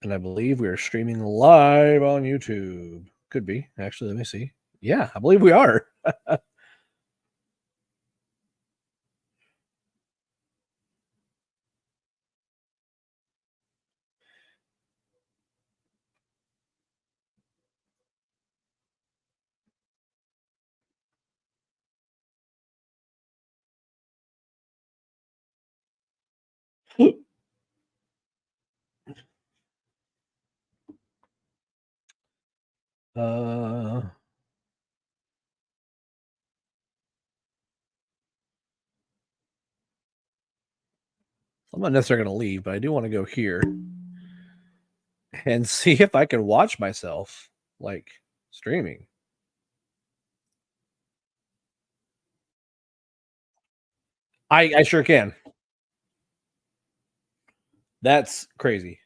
And I believe we are streaming live on YouTube. Could be. Actually, let me see. Yeah, I believe we are. uh, I'm not necessarily going to leave, but I do want to go here and see if I can watch myself like streaming. I sure can. That's crazy.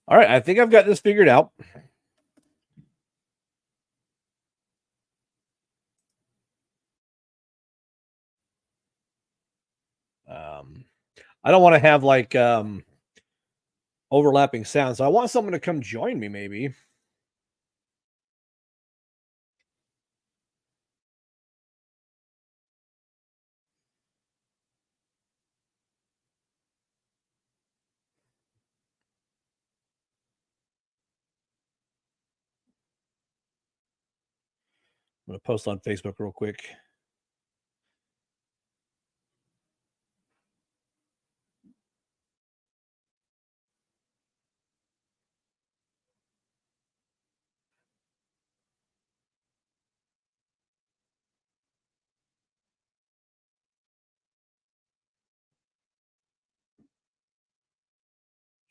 All right, I think I've got this figured out. Um, I don't want to have like overlapping sounds. So I want someone to come join me, maybe. I'm going to post on Facebook real quick.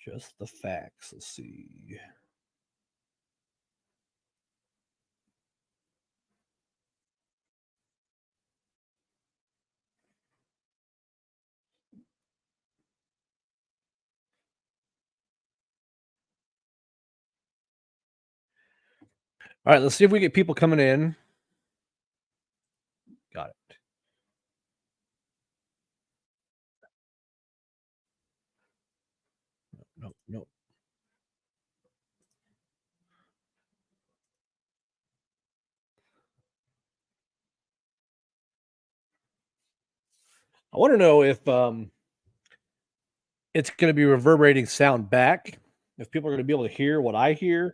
Just the facts. Let's see. All right, let's see if we get people coming in. Got it. No. I want to know if it's going to be reverberating sound back. If people are going to be able to hear what I hear.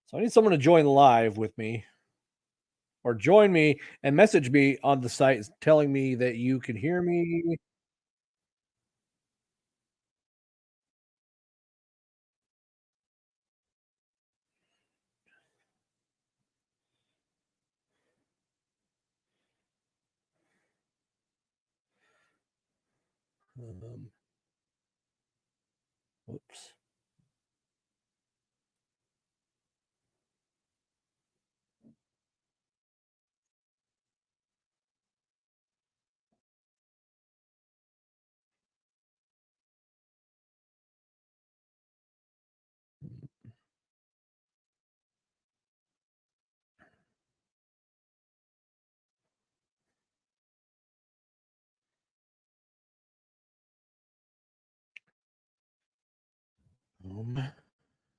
So I need someone to join live with me or join me and message me on the site telling me that you can hear me. Um, Whoops.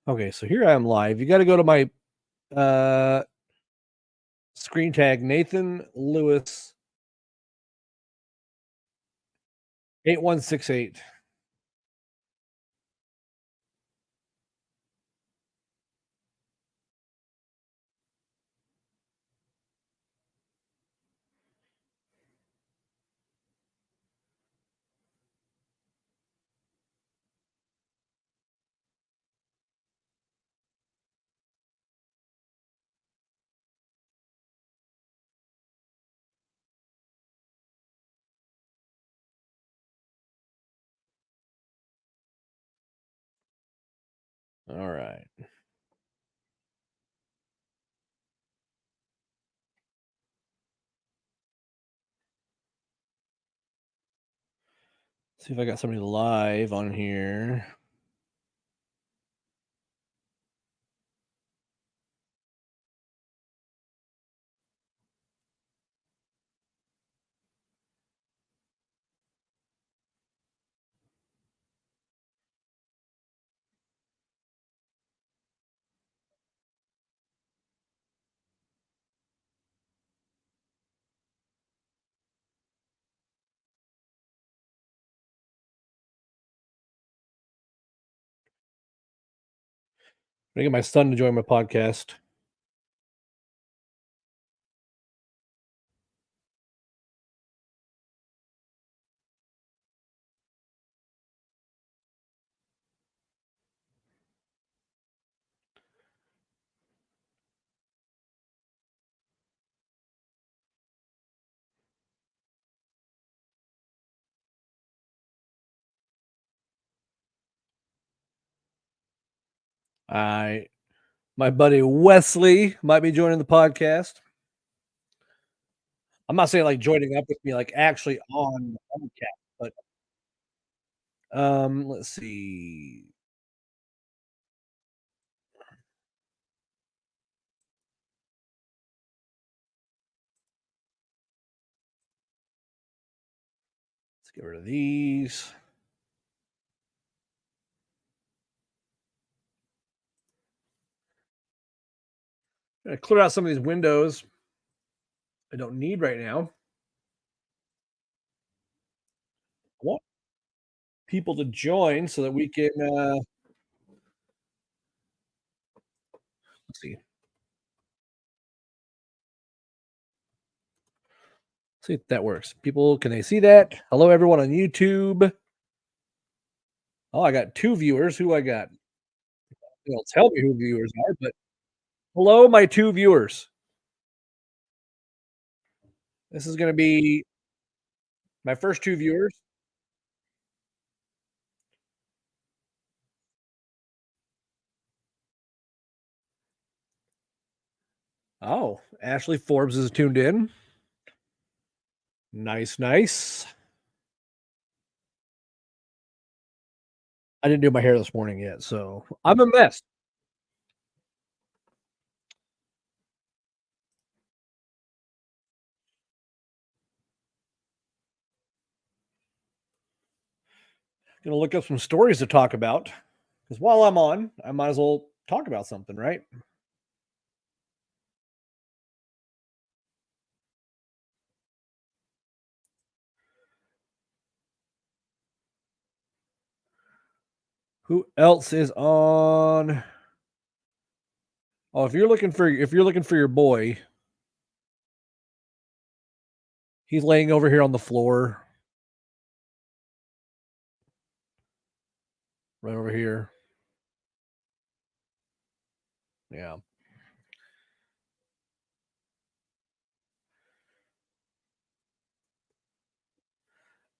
Okay, so here I am live. You got to go to my uh, screen tag, Nathan Lewis 8168. All right. See if I got somebody live on here. I get my son to join my podcast. I My buddy Wesley might be joining the podcast. I'm not saying like joining up with me, like actually on the podcast, but let's see. Let's get rid of these. I'm gonna clear out some of these windows I don't need right now. I want people to join so that we can let's see if that works. People, can they see that? Hello, everyone on YouTube. Oh, I got two viewers. Who I got? They'll tell me who viewers are, but hello, my two viewers. This is going to be my first two viewers. Oh, Ashley Forbes is tuned in. Nice, nice. I didn't do my hair this morning yet, so I'm a mess. Gonna look up some stories to talk about because while I'm on, I might as well talk about something, right? Who else is on? Oh, if you're looking for your boy, he's laying over here on the floor, right over here. Yeah.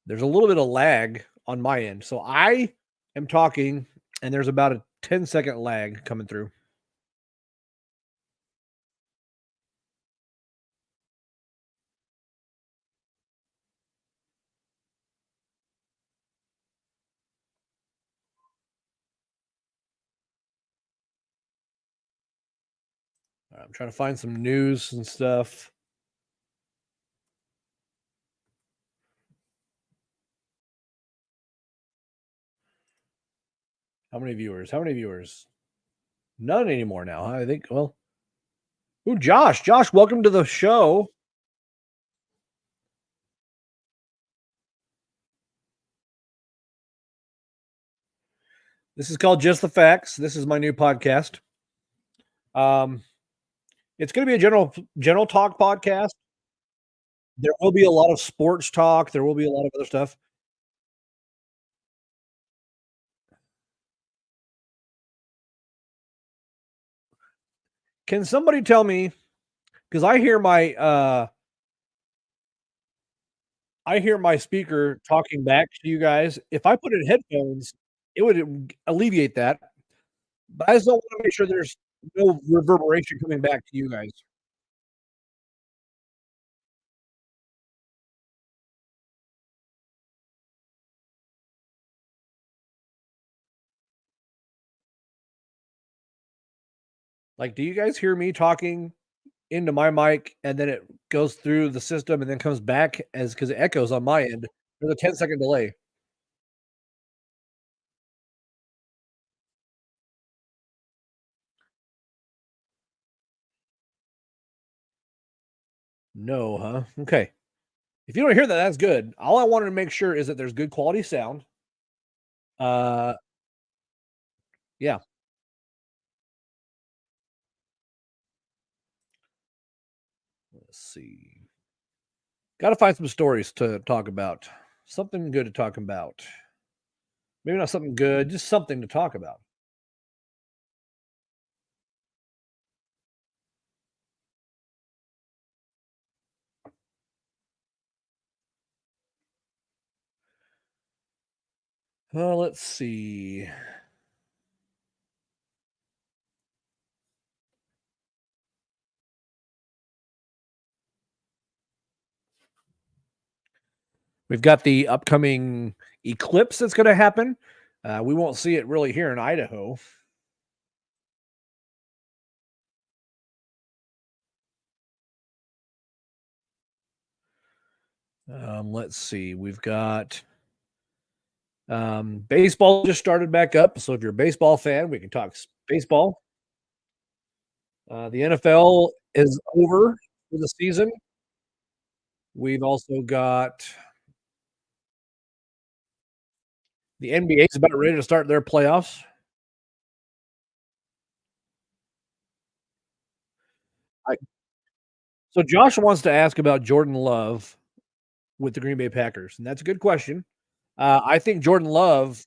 There's a little bit of lag on my end. So I am talking and there's about a 10-second lag coming through. I'm trying to find some news and stuff. How many viewers? How many viewers? None anymore now. Huh? I think, well, ooh, Josh. Josh, welcome to the show. This is called Just the Facts. This is my new podcast. Um, it's going to be a general talk podcast. There will be a lot of sports talk. There will be a lot of other stuff. Can somebody tell me? Because I hear my speaker talking back to you guys. If I put in headphones, it would alleviate that. But I just don't want to make sure there's no reverberation coming back to you guys. Like, do you guys hear me talking into my mic and then it goes through the system and then comes back as because it echoes on my end? There's a 10-second delay. No, huh? Okay. If you don't hear that, that's good. All I wanted to make sure is that there's good quality sound. Uh, yeah. Let's see. Got to find some stories to talk about. Something good to talk about. Maybe not something good, just something to talk about. Let's see. We've got the upcoming eclipse that's going to happen. We won't see it really here in Idaho. Let's see. We've got baseball just started back up. So if you're a baseball fan, we can talk baseball. The NFL is over for the season. We've also got the NBA is about ready to start their playoffs. I, so Josh wants to ask about Jordan Love with the Green Bay Packers, and that's a good question. I think Jordan Love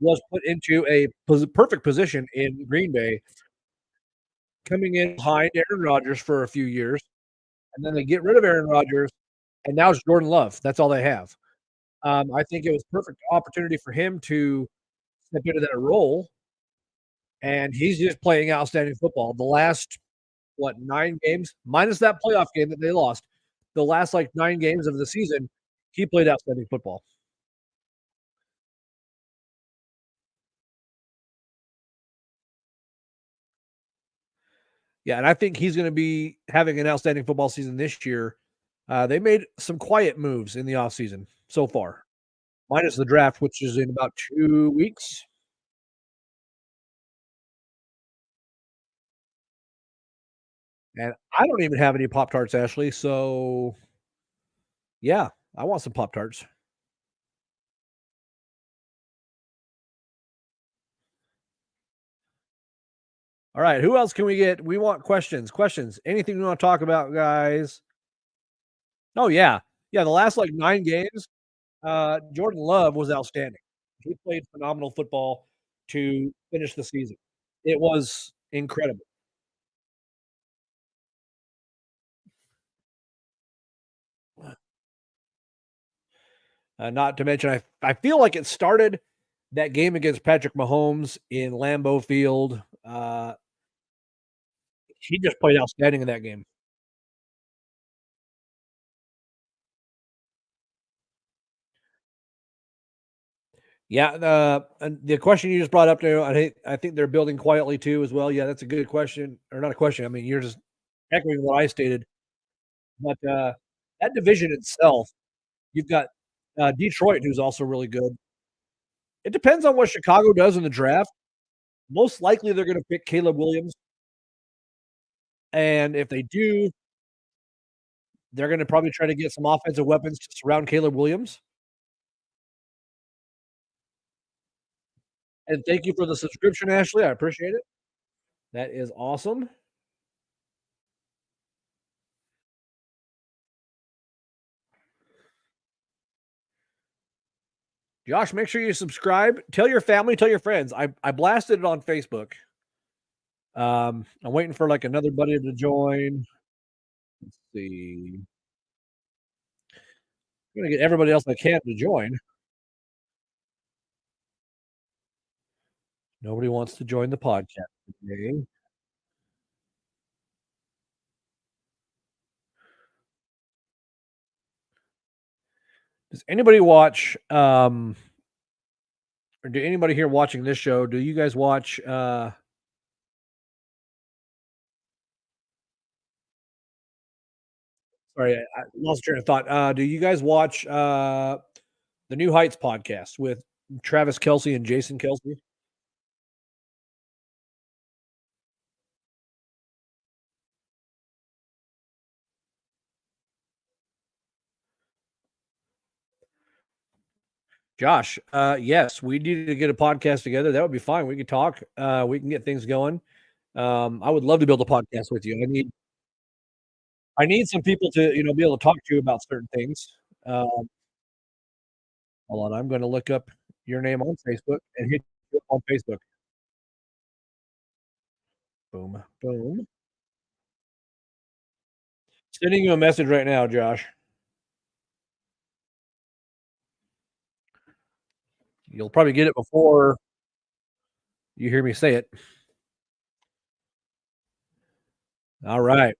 was put into a perfect position in Green Bay, coming in behind Aaron Rodgers for a few years, and then they get rid of Aaron Rodgers, and now it's Jordan Love. That's all they have. I think it was perfect opportunity for him to step into that role, and he's just playing outstanding football. The last, what, 9 games, minus that playoff game that they lost, the last, like, 9 games of the season, he played outstanding football. Yeah, and I think he's gonna be having an outstanding football season this year. They made some quiet moves in the offseason so far, minus the draft, which is in about 2 weeks, and I don't even have any Pop-Tarts, Ashley, so yeah, I want some Pop-Tarts. Alright, who else can we get? We want questions. Anything we wanna talk about, guys? Oh, yeah. Yeah, the last, like, 9 games, Jordan Love was outstanding. He played phenomenal football to finish the season. It was incredible. Not to mention, I feel like it started that game against Patrick Mahomes in Lambeau Field. He just played outstanding in that game. Yeah, and the question you just brought up there, I think they're building quietly too as well. Yeah, that's a good question, or not a question. I mean, you're just echoing what I stated. But that division itself, you've got Detroit, who's also really good. It depends on what Chicago does in the draft. Most likely, they're going to pick Caleb Williams, and if they do, they're going to probably try to get some offensive weapons to surround Caleb Williams. And thank you for the subscription, Ashley. I appreciate it. That is awesome. Josh, make sure you subscribe. Tell your family, tell your friends. I blasted it on Facebook. I'm waiting for like another buddy to join. Let's see. I'm gonna get everybody else I can to join. Nobody wants to join the podcast today. Does anybody watch or do anybody here watching this show? Do you guys watch sorry, I lost train of thought. Do you guys watch the New Heights podcast with Travis Kelsey and Jason Kelsey? Josh, yes, we need to get a podcast together. That would be fine. We could talk. We can get things going. I would love to build a podcast with you. I need some people to, be able to talk to about certain things. Um, Hold on, I'm gonna look up your name on Facebook and hit you up on Facebook. Boom, boom. Sending you a message right now, Josh. You'll probably get it before you hear me say it. All right.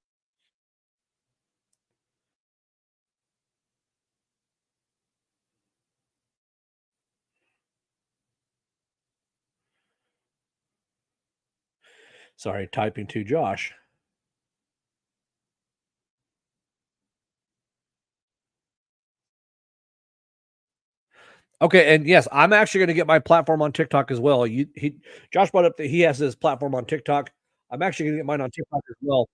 Sorry, typing to Josh. Okay, and yes, I'm actually gonna get my platform on TikTok as well. Josh brought up that he has his platform on TikTok. I'm actually gonna get mine on TikTok as well.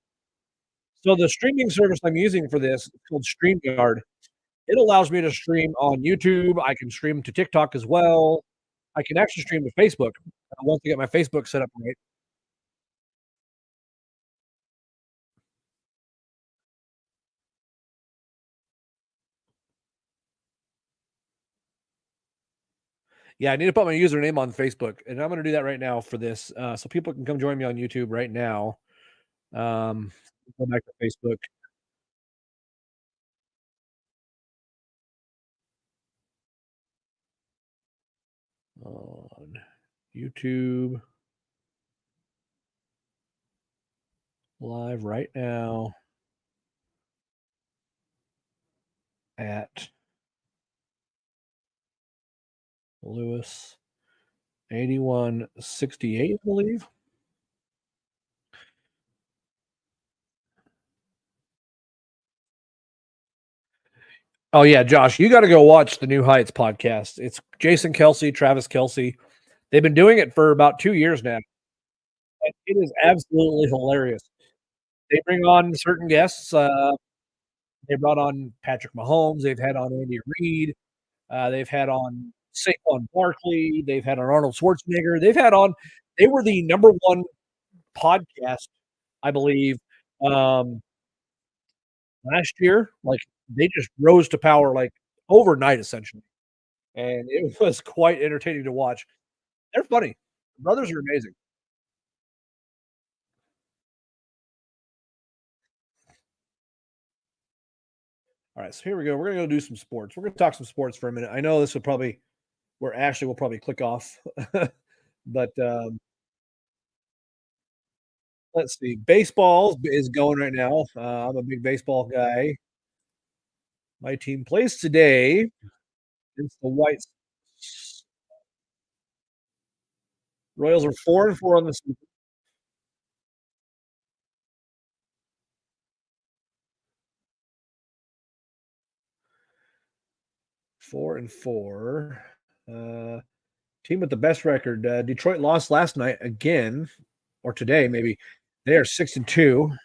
So the streaming service I'm using for this is called StreamYard. It allows me to stream on YouTube. I can stream to TikTok as well. I can actually stream to Facebook, once I get my Facebook set up right. Yeah, I need to put my username on Facebook, and I'm gonna do that right now for this, so people can come join me on YouTube right now. Um, go back to Facebook. On YouTube live right now at Lewis 8168, I believe. Oh yeah, Josh, you got to go watch the New Heights podcast. It's Jason Kelsey, Travis Kelsey. They've been doing it for about 2 years now. And it is absolutely hilarious. They bring on certain guests. They brought on Patrick Mahomes. They've had on Andy Reid. They've had on Saquon Barkley. They've had on Arnold Schwarzenegger. They were the number one podcast, I believe, um, last year. Like they just rose to power like overnight, essentially, and it was quite entertaining to watch. They're funny. The brothers are amazing. All right, so here we go. We're gonna go do some sports. We're gonna talk some sports for a minute. I know this will probably where Ashley will probably click off, but let's see. Baseball is going right now. I'm a big baseball guy. My team plays today. It's the White Royals are 4-4 on the season. 4-4. Uh, Team with the best record. Detroit lost last night again, or today maybe. They are 6-2. All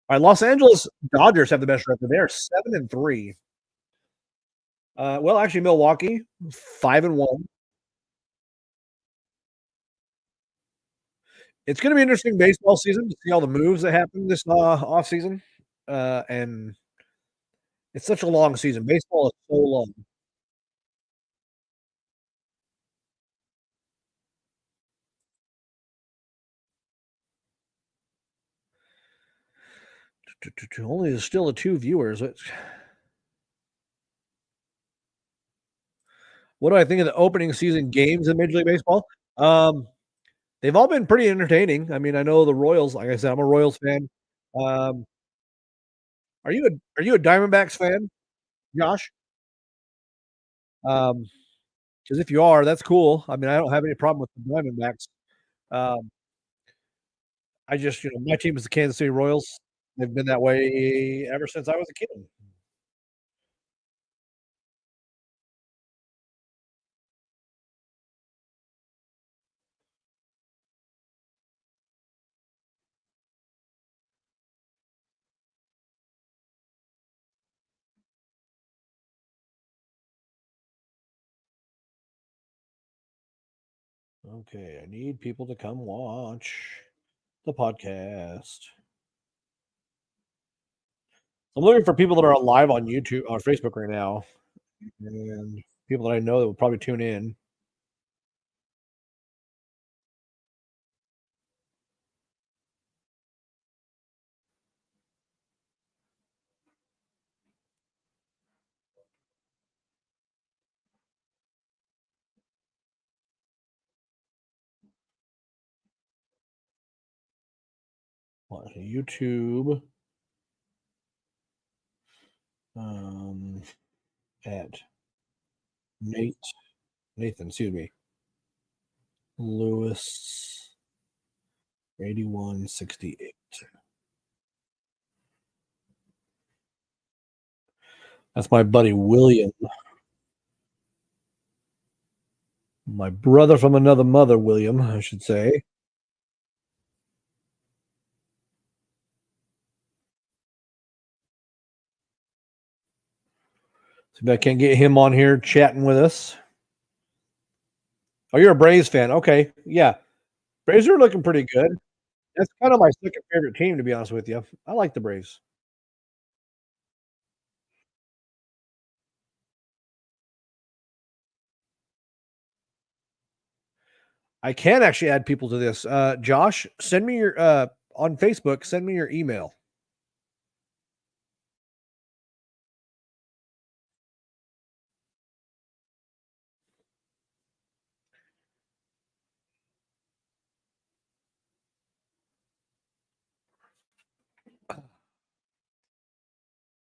right, Los Angeles Dodgers have the best record. They are 7-3. Well, actually, Milwaukee 5-1. It's going to be an interesting baseball season to see all the moves that happen this off season, and it's such a long season. Baseball is so long. Only still a two viewers. What do I think of the opening season games in Major League Baseball? Um, they've all been pretty entertaining. I mean, I know the Royals. Like I said, I'm a Royals fan. Um, are you a Diamondbacks fan, Josh? Because if you are, that's cool. I mean, I don't have any problem with the Diamondbacks. Um, I just, my team is the Kansas City Royals. They've been that way ever since I was a kid. Okay, I need people to come watch. the podcast. I'm looking for people that are live on YouTube or Facebook right now, and people that I know that will probably tune in. On YouTube, um, at Nate Nathan, excuse me, Lewis 8168. That's my buddy William, my brother from another mother, William, I should say. See if I can't get him on here chatting with us. Oh, you're a Braves fan. Okay. Yeah. Braves are looking pretty good. That's kind of my second favorite team, to be honest with you. I like the Braves. I can actually add people to this. Josh, send me your on Facebook, send me your email.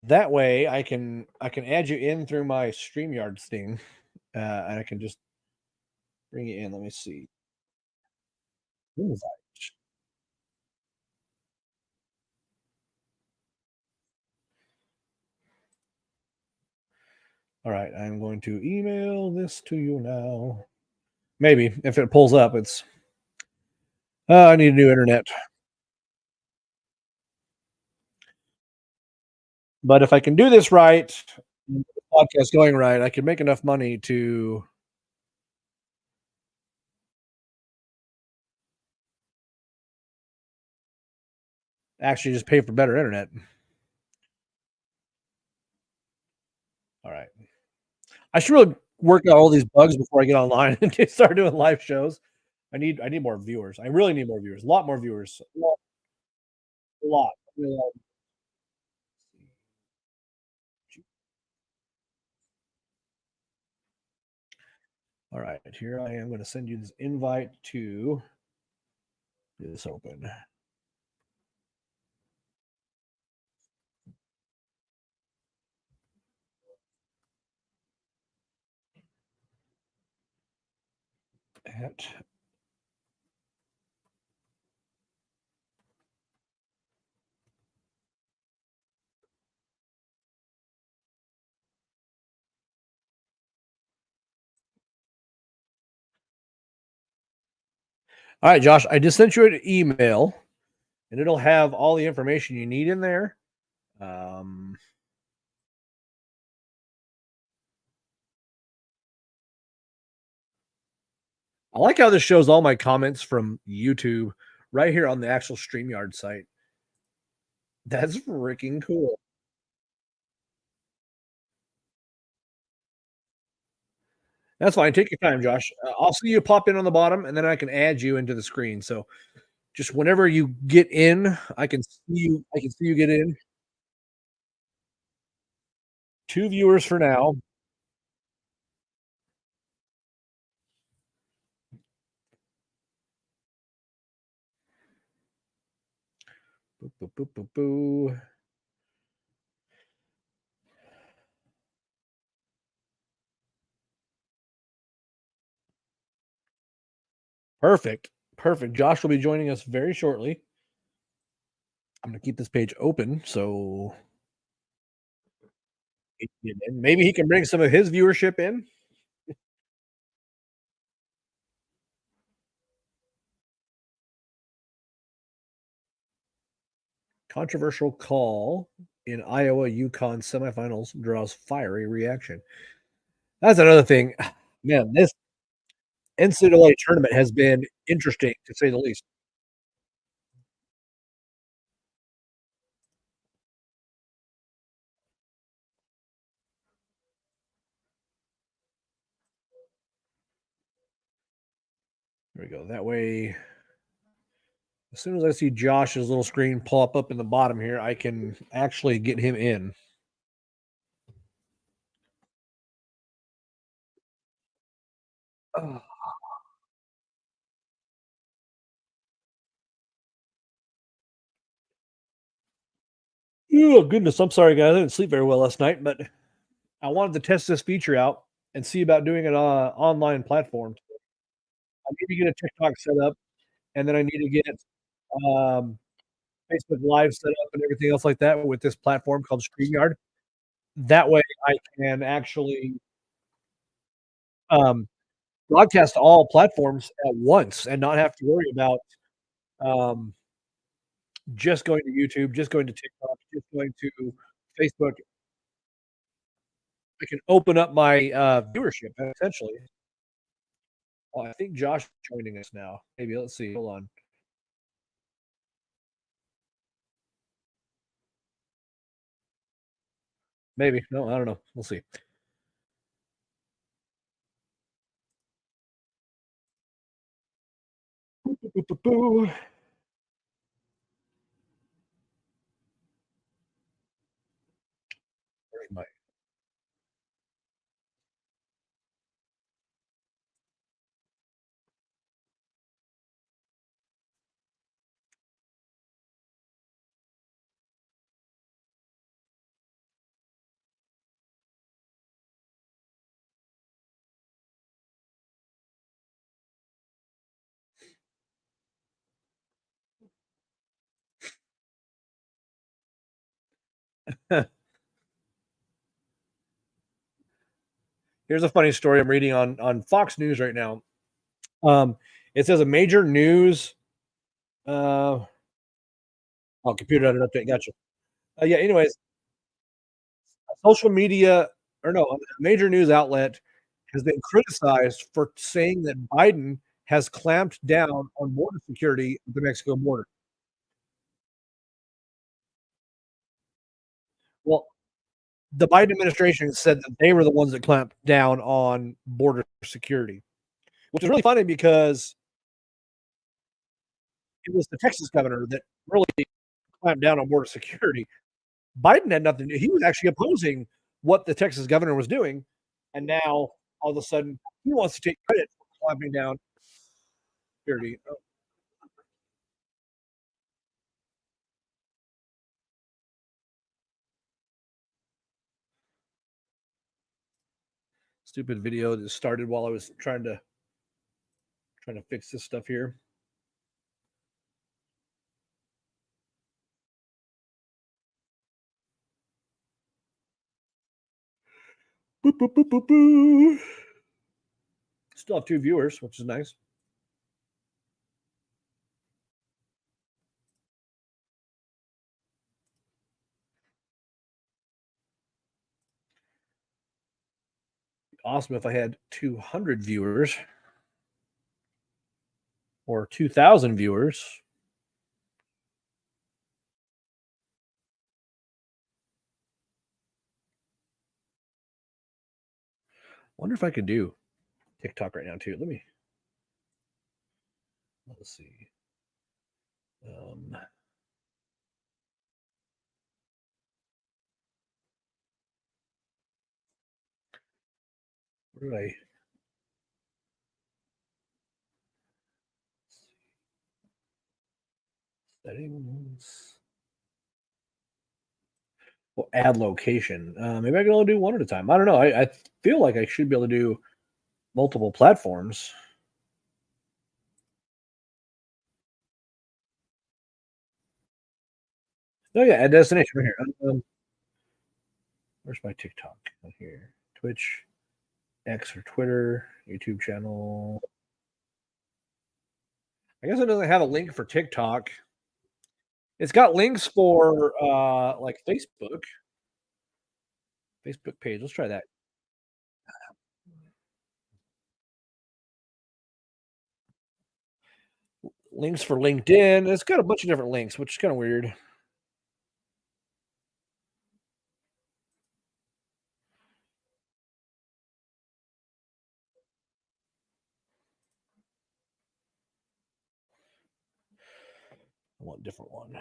That way I can add you in through my StreamYard thing. And I can just bring you in. Let me see. Invite. All right, I'm going to email this to you now. Maybe if it pulls up, it's I need a new internet. But if I can do this right, the podcast going right, I can make enough money to actually just pay for better internet. All right. I should really work out all these bugs before I get online and start doing live shows. I need more viewers. I really need more viewers. A lot more viewers. A lot. Really. All right. Here I am going to send you this invite to this open. At All right, Josh, I just sent you an email and it'll have all the information you need in there. Um, I like how this shows all my comments from YouTube right here on the actual StreamYard site. That's freaking cool. That's fine. Take your time, Josh. I'll see you pop in on the bottom, and then I can add you into the screen. So just whenever you get in, I can see you. I can see you get in. Two viewers for now. Boo, boo, boo, boo, boo. Perfect. Perfect. Josh will be joining us very shortly. I'm going to keep this page open so maybe he can bring some of his viewership in. Controversial call in Iowa UConn semifinals draws fiery reaction. That's another thing. Man, this NCAA tournament has been interesting to say the least. There we go. That way, as soon as I see Josh's little screen pop up in the bottom here, I can actually get him in. Oh, oh, goodness. I'm sorry, guys. I didn't sleep very well last night, but I wanted to test this feature out and see about doing it on online platforms. I need to get a TikTok set up, and then I need to get um, Facebook Live set up and everything else like that with this platform called StreamYard. That way, I can actually um, broadcast to all platforms at once and not have to worry about um, just going to YouTube, just going to TikTok, just going to Facebook. I can open up my viewership essentially. Oh, I think Josh is joining us now. Maybe let's see. Hold on. Maybe. No, I don't know. We'll see. Boo, boo, boo, boo. Where's my Here's a funny story I'm reading on Fox News right now. It says a major news oh, computer had an update. Gotcha. Yeah, anyways, social media or no, a major news outlet has been criticized for saying that Biden has clamped down on border security at the Mexico border. Well, the Biden administration said that they were the ones that clamped down on border security, which is really funny because it was the Texas governor that really clamped down on border security. Biden had nothing to do. He was actually opposing what the Texas governor was doing, and now all of a sudden he wants to take credit for clamping down security. Oh, stupid video that started while I was trying to fix this stuff here. Boop, boop, boop, boop, boop. Still have 2 viewers, which is nice. Awesome if I had 200 viewers or 2,000 viewers. Wonder if I could do TikTok right now too. Let's see. Um, where did I? Settings. Well, add location. Maybe I can only do one at a time. I don't know. I feel like I should be able to do multiple platforms. Oh yeah, add destination right here. Where's my TikTok? Right here. Twitch, X or Twitter, YouTube channel. I guess it doesn't have a link for TikTok. It's got links for like Facebook page. Let's try that. Links for LinkedIn. It's got a bunch of different links, which is kind of weird. I want a different one.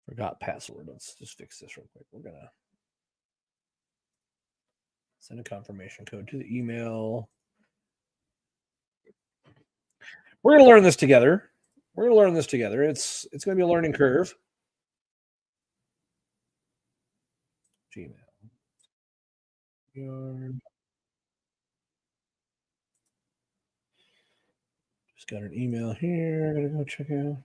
Forgot password. Let's just fix this real quick. We're gonna send a confirmation code to the email. We're gonna learn this together. We're gonna learn this together. It's gonna be a learning curve. Gmail. Just got an email here. Gotta go check out.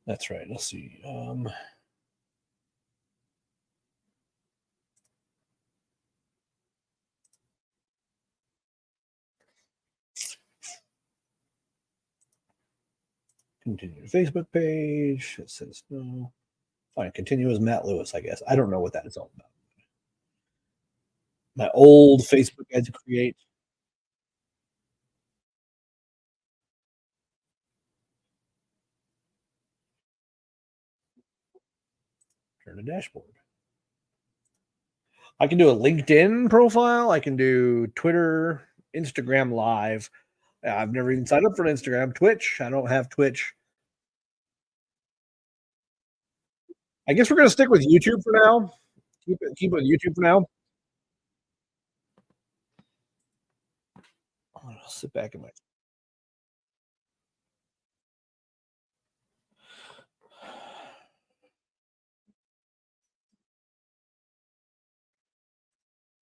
That's right. Let's see. Continue Facebook page. It says no. Fine. Continue as Matt Lewis, I guess. I don't know what that is all about. My old Facebook I had to create. Turn a dashboard. I can do a LinkedIn profile. I can do Twitter, Instagram Live. I've never even signed up for an Instagram. Twitch. I don't have Twitch. I guess we're gonna stick with YouTube for now. Keep it with YouTube for now. I'll sit back in my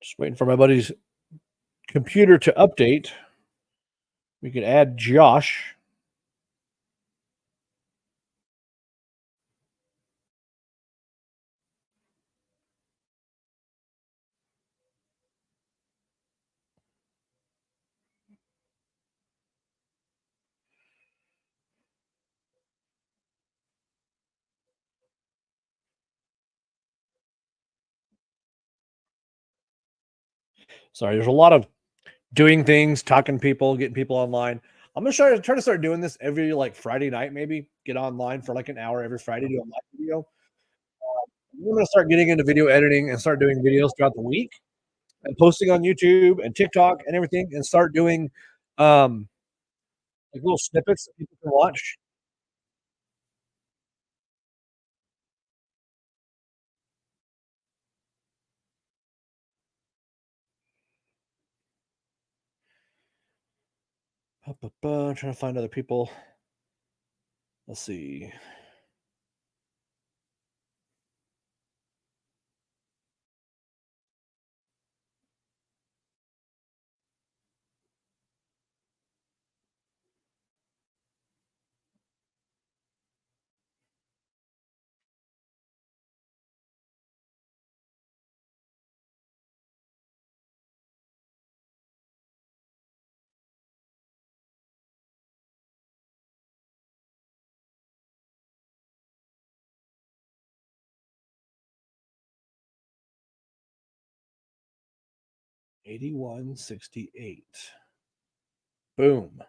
just waiting for my buddy's computer to update. We could add Josh. Sorry, there's a lot of doing things, talking to people, getting people online. I'm gonna try to start doing this every like Friday night, maybe get online for like an hour every Friday, do a live video. I'm gonna start getting into video editing and start doing videos throughout the week and posting on YouTube and TikTok and everything, and start doing um like little snippets that people can watch. Trying to find other people. Let's see. $81.68. Boom.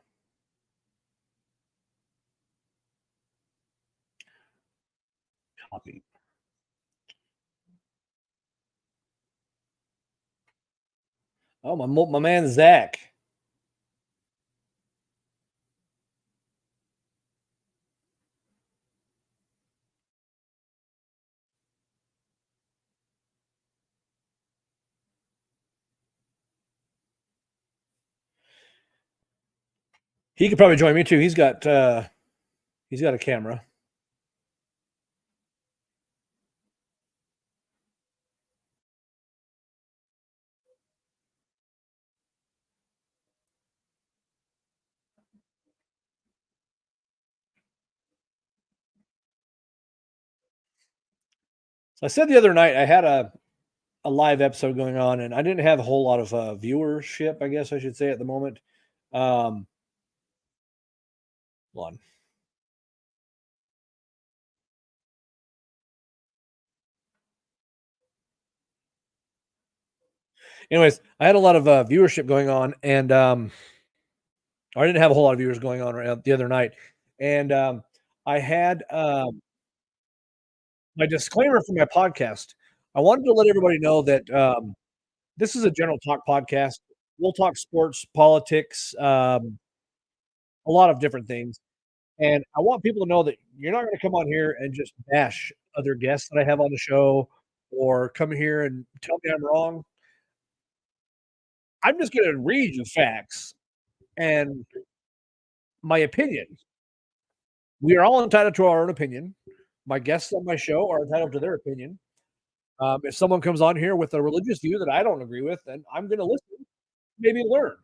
Copy. Oh, my man Zach. He could probably join me too. He's got a camera. So I said the other night I had a live episode going on, and I didn't have a whole lot of viewership, I guess I should say, at the moment. Um, hold on. Anyways, I had a lot of viewership going on, and I didn't have a whole lot of viewers going on the other night, and I had my disclaimer for my podcast. I wanted to let everybody know that this is a general talk podcast. We'll talk sports, politics, a lot of different things. And I want people to know that you're not going to come on here and just bash other guests that I have on the show or come here and tell me I'm wrong. I'm just going to read you facts and my opinion. We are all entitled to our own opinion. My guests on my show are entitled to their opinion. If someone comes on here with a religious view that I don't agree with, then I'm going to listen, maybe learn.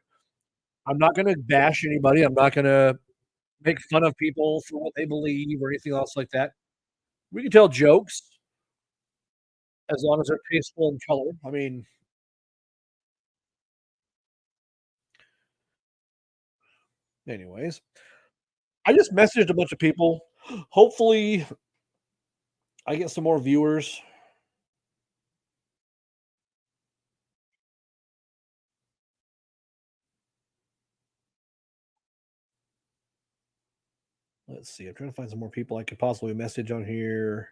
I'm not going to bash anybody. I'm not going to make fun of people for what they believe or anything else like that. We can tell jokes as long as they're tasteful in color. I mean, anyways, I just messaged a bunch of people. Hopefully, I get some more viewers. Let's see. I'm trying to find some more people I could possibly message on here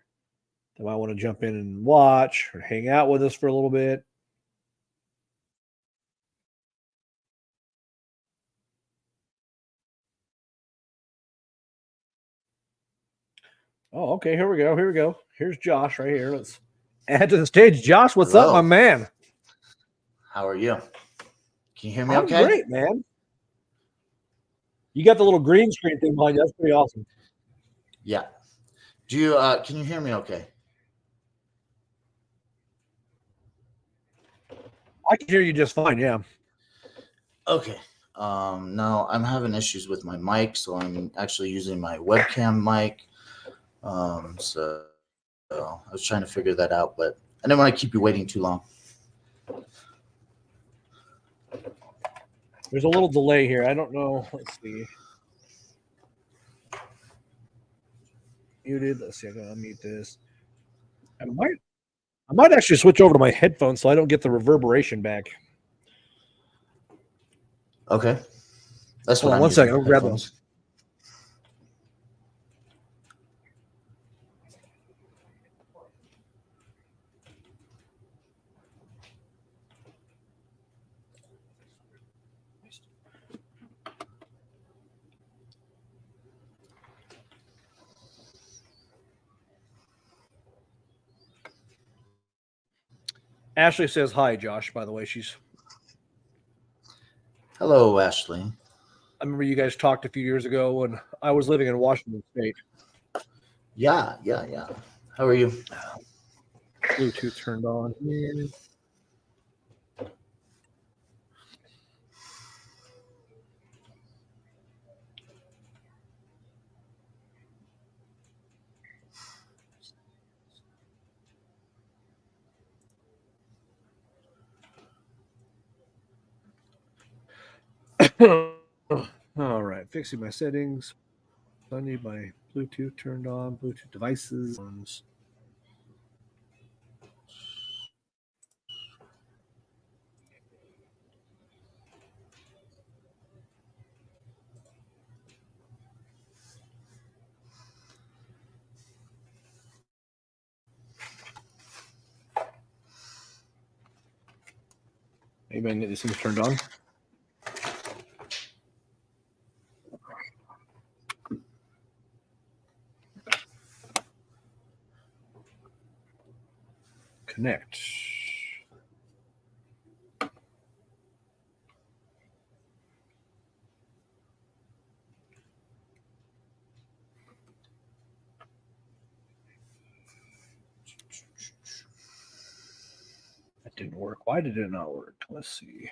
that might want to jump in and watch or hang out with us for a little bit. Oh, okay. Here we go. Here we go. Here's Josh right here. Let's add to the stage. Josh, what's up, my Hello. man? How are you? Can you hear me I'm okay? great, man. You got the little green screen thing behind you. That's pretty awesome. Yeah. Do you can you hear me okay? I can hear you just fine. Yeah. Okay. Now I'm having issues with my mic, so I'm actually using my webcam mic. So I was trying to figure that out, but I didn't want to keep you waiting too long. There's a little delay here. I don't know. Let's see. Muted. Let's see. I'm gonna unmute this. I might actually switch over to my headphones so I don't get the reverberation back. Okay. That's Hold what on I'm one using. second. I'll grab those. Headphones. Ashley says hi, Josh. By the way, Hello, Ashley. I remember you guys talked a few years ago when I was living in Washington State. Yeah. How are you? Bluetooth turned on. All right, fixing my settings. I need my Bluetooth turned on. Bluetooth devices. Maybe I can get these things turned on. Connect. That didn't work. Why did it not work? Let's see.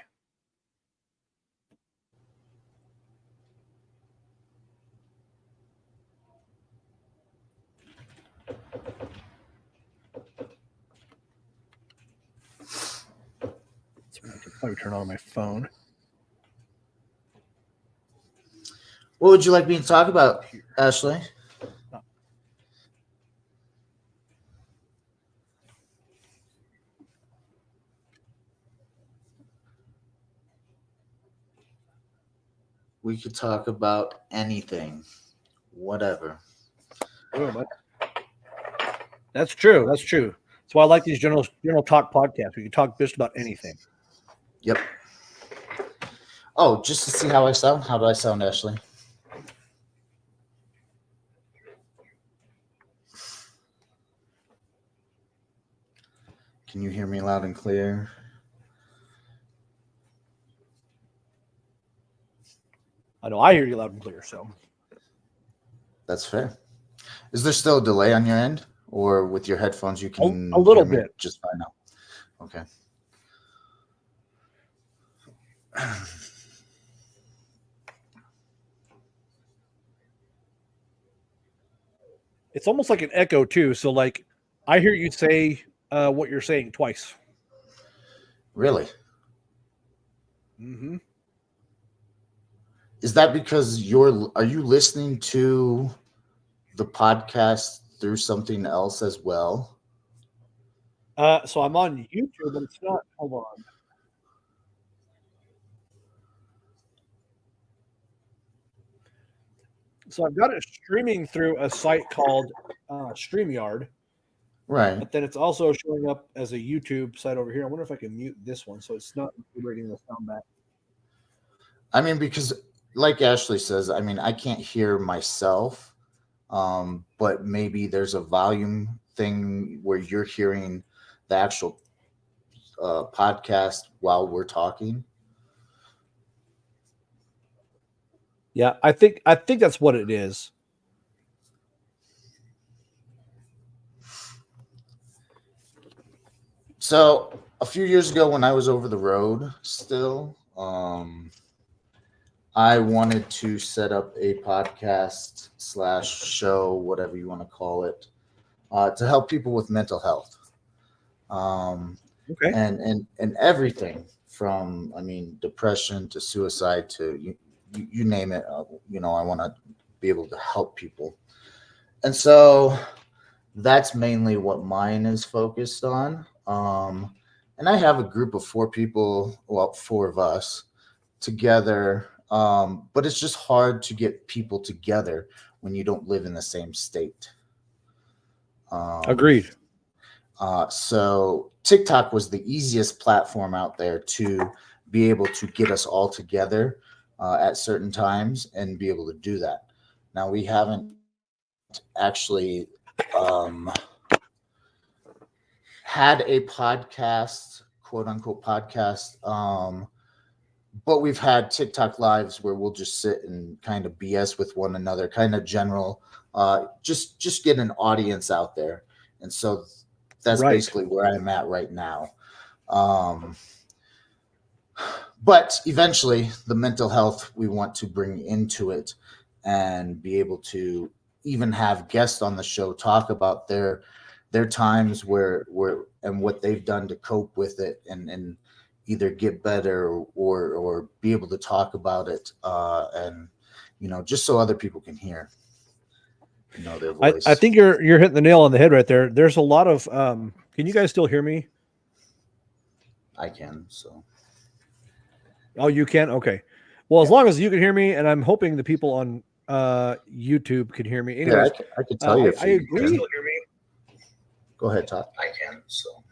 Let me turn on my phone. What would you like me to talk about, Ashley? We could talk about anything, whatever. That's true. That's true. That's why I like these general talk podcasts. We can talk just about anything. Yep. Oh, just to see how I sound. How do I sound, Ashley? Can you hear me loud and clear? I know I hear you loud and clear. So That's fair. Is there still a delay on your end, or with your headphones you can a little hear me bit just fine now? Okay. It's almost like an echo too. So like I hear you say what you're saying twice. Really? Mm-hmm. Is that because are you listening to the podcast through something else as well? So I'm on YouTube, but it's not. Hold on. So I've got it streaming through a site called StreamYard, Right. but then it's also showing up as a YouTube site over here. I wonder if I can mute this one so it's not reading the sound back. I mean, because like Ashley says, I mean, I can't hear myself, but maybe there's a volume thing where you're hearing the actual podcast while we're talking. Yeah, I think that's what it is. So a few years ago when I was over the road still, I wanted to set up a podcast / show, whatever you want to call it, to help people with mental health. Okay. And everything from, I mean, depression to suicide to you name it. I want to be able to help people. And so that's mainly what mine is focused on. And I have a group of 4 people, well, 4 of us together. But it's just hard to get people together when you don't live in the same state. Agreed. So TikTok was the easiest platform out there to be able to get us all together at certain times and be able to do that. Now we haven't actually had a podcast, quote unquote podcast, but we've had TikTok lives where we'll just sit and kind of BS with one another, kind of general, just get an audience out there. And so that's Right. basically where I'm at right now. But eventually the mental health we want to bring into it and be able to even have guests on the show talk about their times where and what they've done to cope with it and either get better or be able to talk about it, and just so other people can hear their voice. I think you're hitting the nail on the head right there. There's a lot of can you guys still hear me? I can. So Oh, you can? Okay. Well, as long as you can hear me, and I'm hoping the people on YouTube can hear me. Anyways, I can tell you if I you agree. can still hear me. Go ahead, Todd. I can. So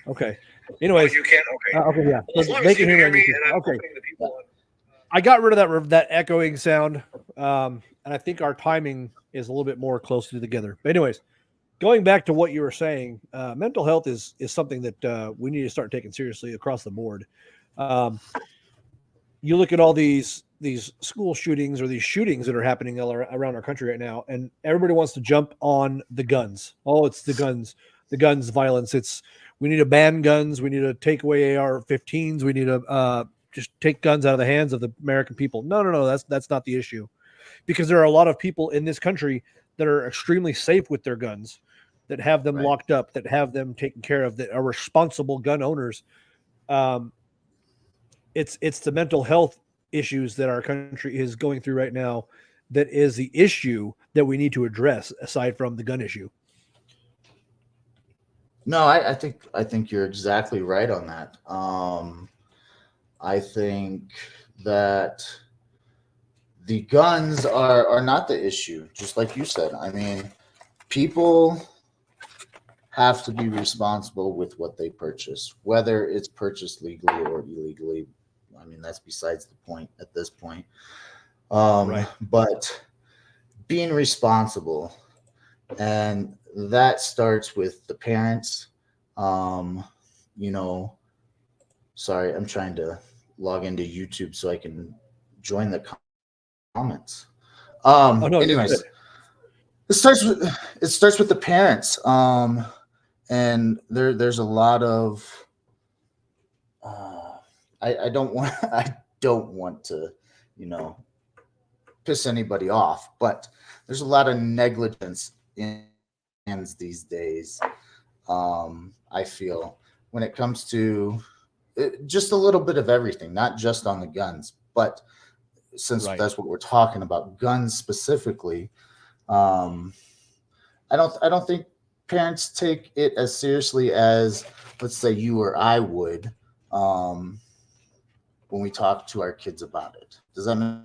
Okay. Anyways, you can. Okay. Okay, yeah. As long They as can you hear can me. hear me, and I'm Okay. hoping the people on I got rid of that echoing sound, and I think our timing is a little bit more closely together. But anyways, going back to what you were saying, mental health is something that we need to start taking seriously across the board. You look at all these school shootings or these shootings that are happening around our country right now, and everybody wants to jump on the guns. Oh, it's the guns violence. We need to ban guns. We need to take away AR-15s. We need to just take guns out of the hands of the American people. No. That's not the issue, because there are a lot of people in this country that are extremely safe with their guns, that have them locked up, that have them taken care of, that are responsible gun owners. it's the mental health issues that our country is going through right now that is the issue that we need to address aside from the gun issue. No, I think you're exactly right on that. I think that the guns are not the issue, just like you said. I mean, people have to be responsible with what they purchase, whether it's purchased legally or illegally. I mean, that's besides the point at this point. Right. But being responsible, and that starts with the parents. Um, you know, sorry, I'm trying to log into YouTube so I can join the comments. Oh no, you're good. Anyways, it starts with the parents. And there's a lot of I don't want I don't want to, you know, piss anybody off, but there's a lot of negligence in hands these days. I feel when it comes to just a little bit of everything, not just on the guns, but since Right. that's what we're talking about, guns specifically. Um, I don't think parents take it as seriously as, let's say, you or I would, um, when we talk to our kids about it. Does that make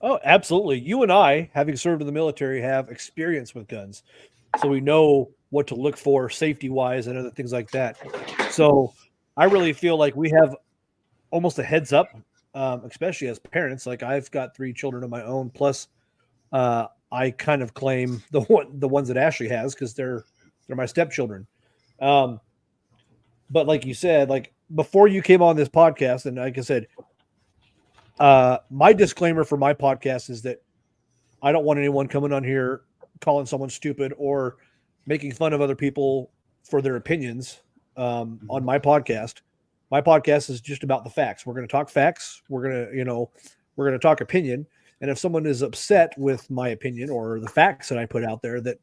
Oh, absolutely. You and I, having served in the military, have experience with guns. So we know what to look for safety wise and other things like that. So I really feel like we have almost a heads up, especially as parents. Like I've got 3 children of my own, plus I kind of claim the ones that Ashley has because they're my stepchildren. Um, but like you said, like before you came on this podcast, and like I said, my disclaimer for my podcast is that I don't want anyone coming on here calling someone stupid or making fun of other people for their opinions on my podcast. My podcast is just about the facts. We're going to talk facts. We're going to talk opinion. And if someone is upset with my opinion or the facts that I put out there, that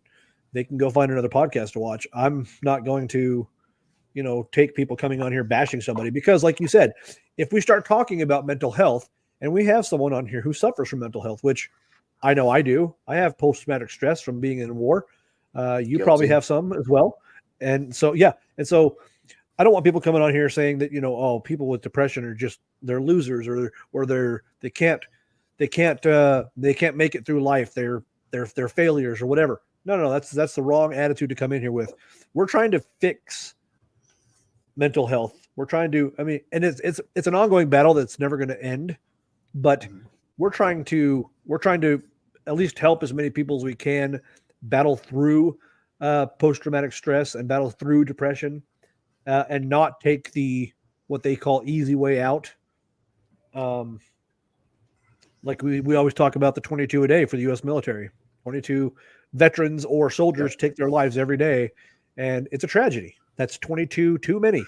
they can go find another podcast to watch. I'm not going to, take people coming on here bashing somebody because, like you said, if we start talking about mental health and we have someone on here who suffers from mental health, which I know I do. I have post-traumatic stress from being in war. You probably guilty? have some as well. And so, yeah. And so I don't want people coming on here saying that, oh, people with depression are just, they're losers or they can't make it through life. They're failures or whatever. No, that's the wrong attitude to come in here with. We're trying to fix mental health. We're trying to, I mean, and it's an ongoing battle that's never going to end, but Mhm. we're trying to at least help as many people as we can battle through post-traumatic stress and battle through depression and not take the what they call easy way out. Um, like we always talk about the 22 a day for the U.S. military. 22 veterans or soldiers Yep. take their lives every day, and it's a tragedy. That's 22 too many.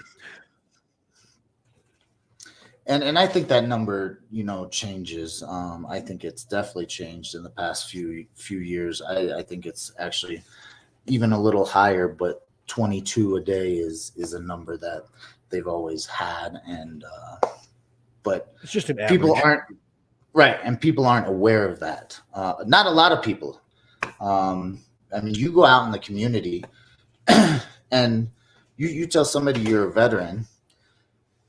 And I think that number, changes. I think it's definitely changed in the past few years. I think it's actually even a little higher, but 22 a day is a number that they've always had, and but It's just an people average. aren't right, and people aren't aware of that. Not a lot of people. I mean, you go out in the community, and you tell somebody you're a veteran.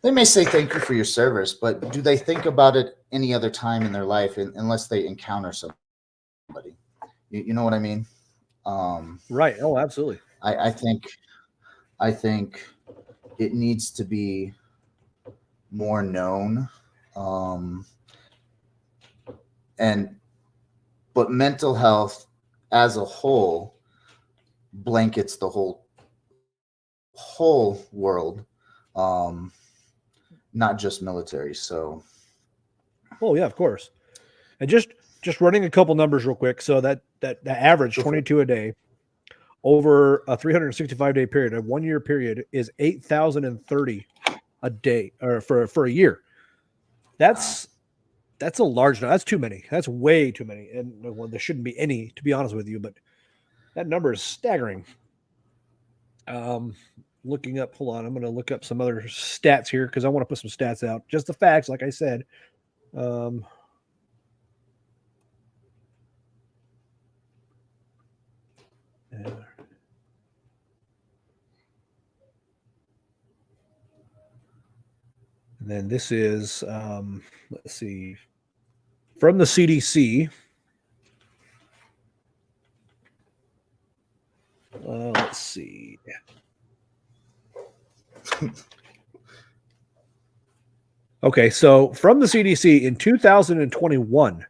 They may say thank you for your service, but do they think about it any other time in their life unless they encounter somebody? You know what I mean? Um, Right. Oh, absolutely. I think it needs to be more known, um, and but mental health as a whole blankets the whole world, um, not just military. So Oh, yeah, of course. And just running a couple numbers real quick. So that average go for it. 22 a day over a 365-day period, a 1 year period, is 8,030 a day or for a year. Wow. That's a large number. That's too many. That's way too many. And well, there shouldn't be any, to be honest with you, but that number is staggering. Um, looking up, hold on, I'm going to look up some other stats here because I want to put some stats out. Just the facts, like I said. Um, and then this is, let's see, from the CDC. Let's see. Okay, so from the CDC in 2021,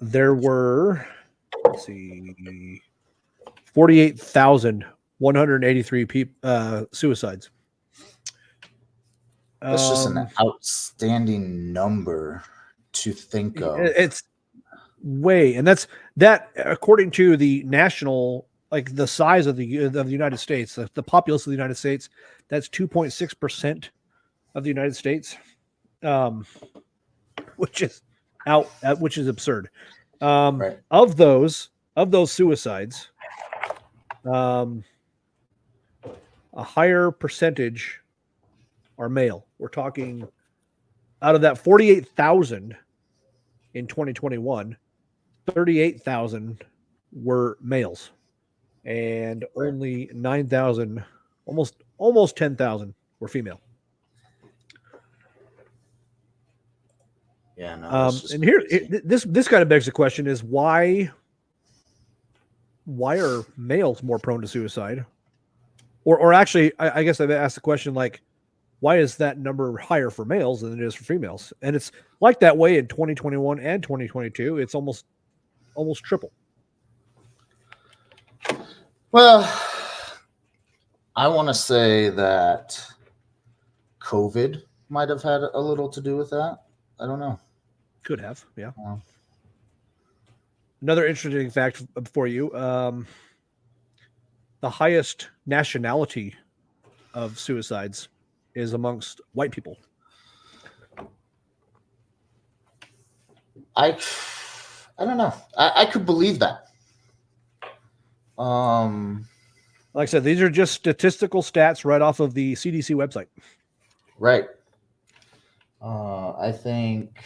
there were, let's see, 48,183 suicides. That's just an outstanding number to think of. It's way, and that according to the national, like the size of the United States, the populace of the United States, that's 2.6% of the United States, which is absurd. Right. Of those suicides, a higher percentage are male. We're talking out of that 48,000 in 2021, 38,000 were males, and only 9,000, almost 10,000 were female. Yeah, no. And here, this kind of begs the question: is why are males more prone to suicide? Or actually, I guess I've asked the question like, why is that number higher for males than it is for females? And it's like that way in 2021 and 2022. It's almost triple. Well, I want to say that COVID might have had a little to do with that. I don't know. Could have, yeah. Another interesting fact for you: the highest nationality of suicides is amongst white people. I don't know. I could believe that. Like I said, these are just statistical stats right off of the CDC website. Right. I think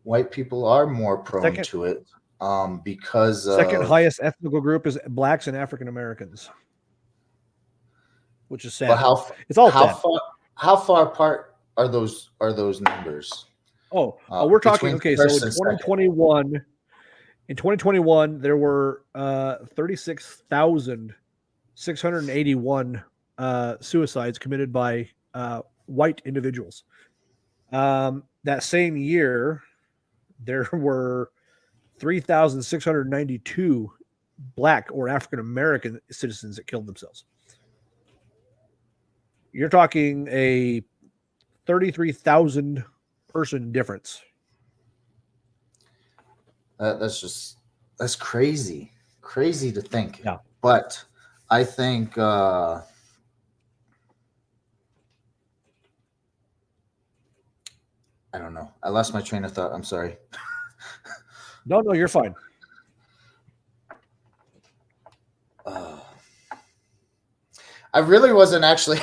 white people are more prone to it because second highest ethnic group is blacks and African Americans, which is sad. But it's all sad. How far apart are those numbers? We're talking. Okay, so in 2021. In 2021, there were 36,681 suicides committed by white individuals. That same year, there were 3,692 Black or African American citizens that killed themselves. You're talking a 33,000 person difference. That's crazy to think. Yeah. But I think I don't know. I lost my train of thought. I'm sorry. No, you're fine. I really wasn't actually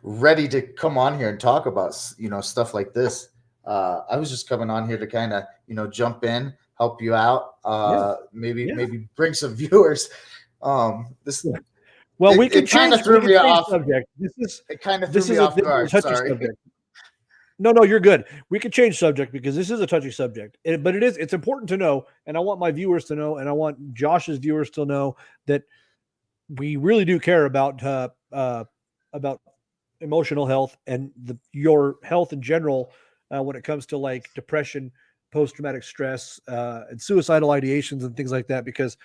ready to come on here and talk about stuff like this. I was just coming on here to kind of jump in, help you out, maybe bring some viewers. Well, we could change. Threw me off. Subject. It kind of threw me off guard. Sorry. Subject. No, you're good. We could change subject because this is a touchy subject. But it's important to know, and I want my viewers to know, and I want Josh's viewers to know that we really do care about emotional health and your health in general when it comes to like depression, post-traumatic stress, and suicidal ideations and things like that, because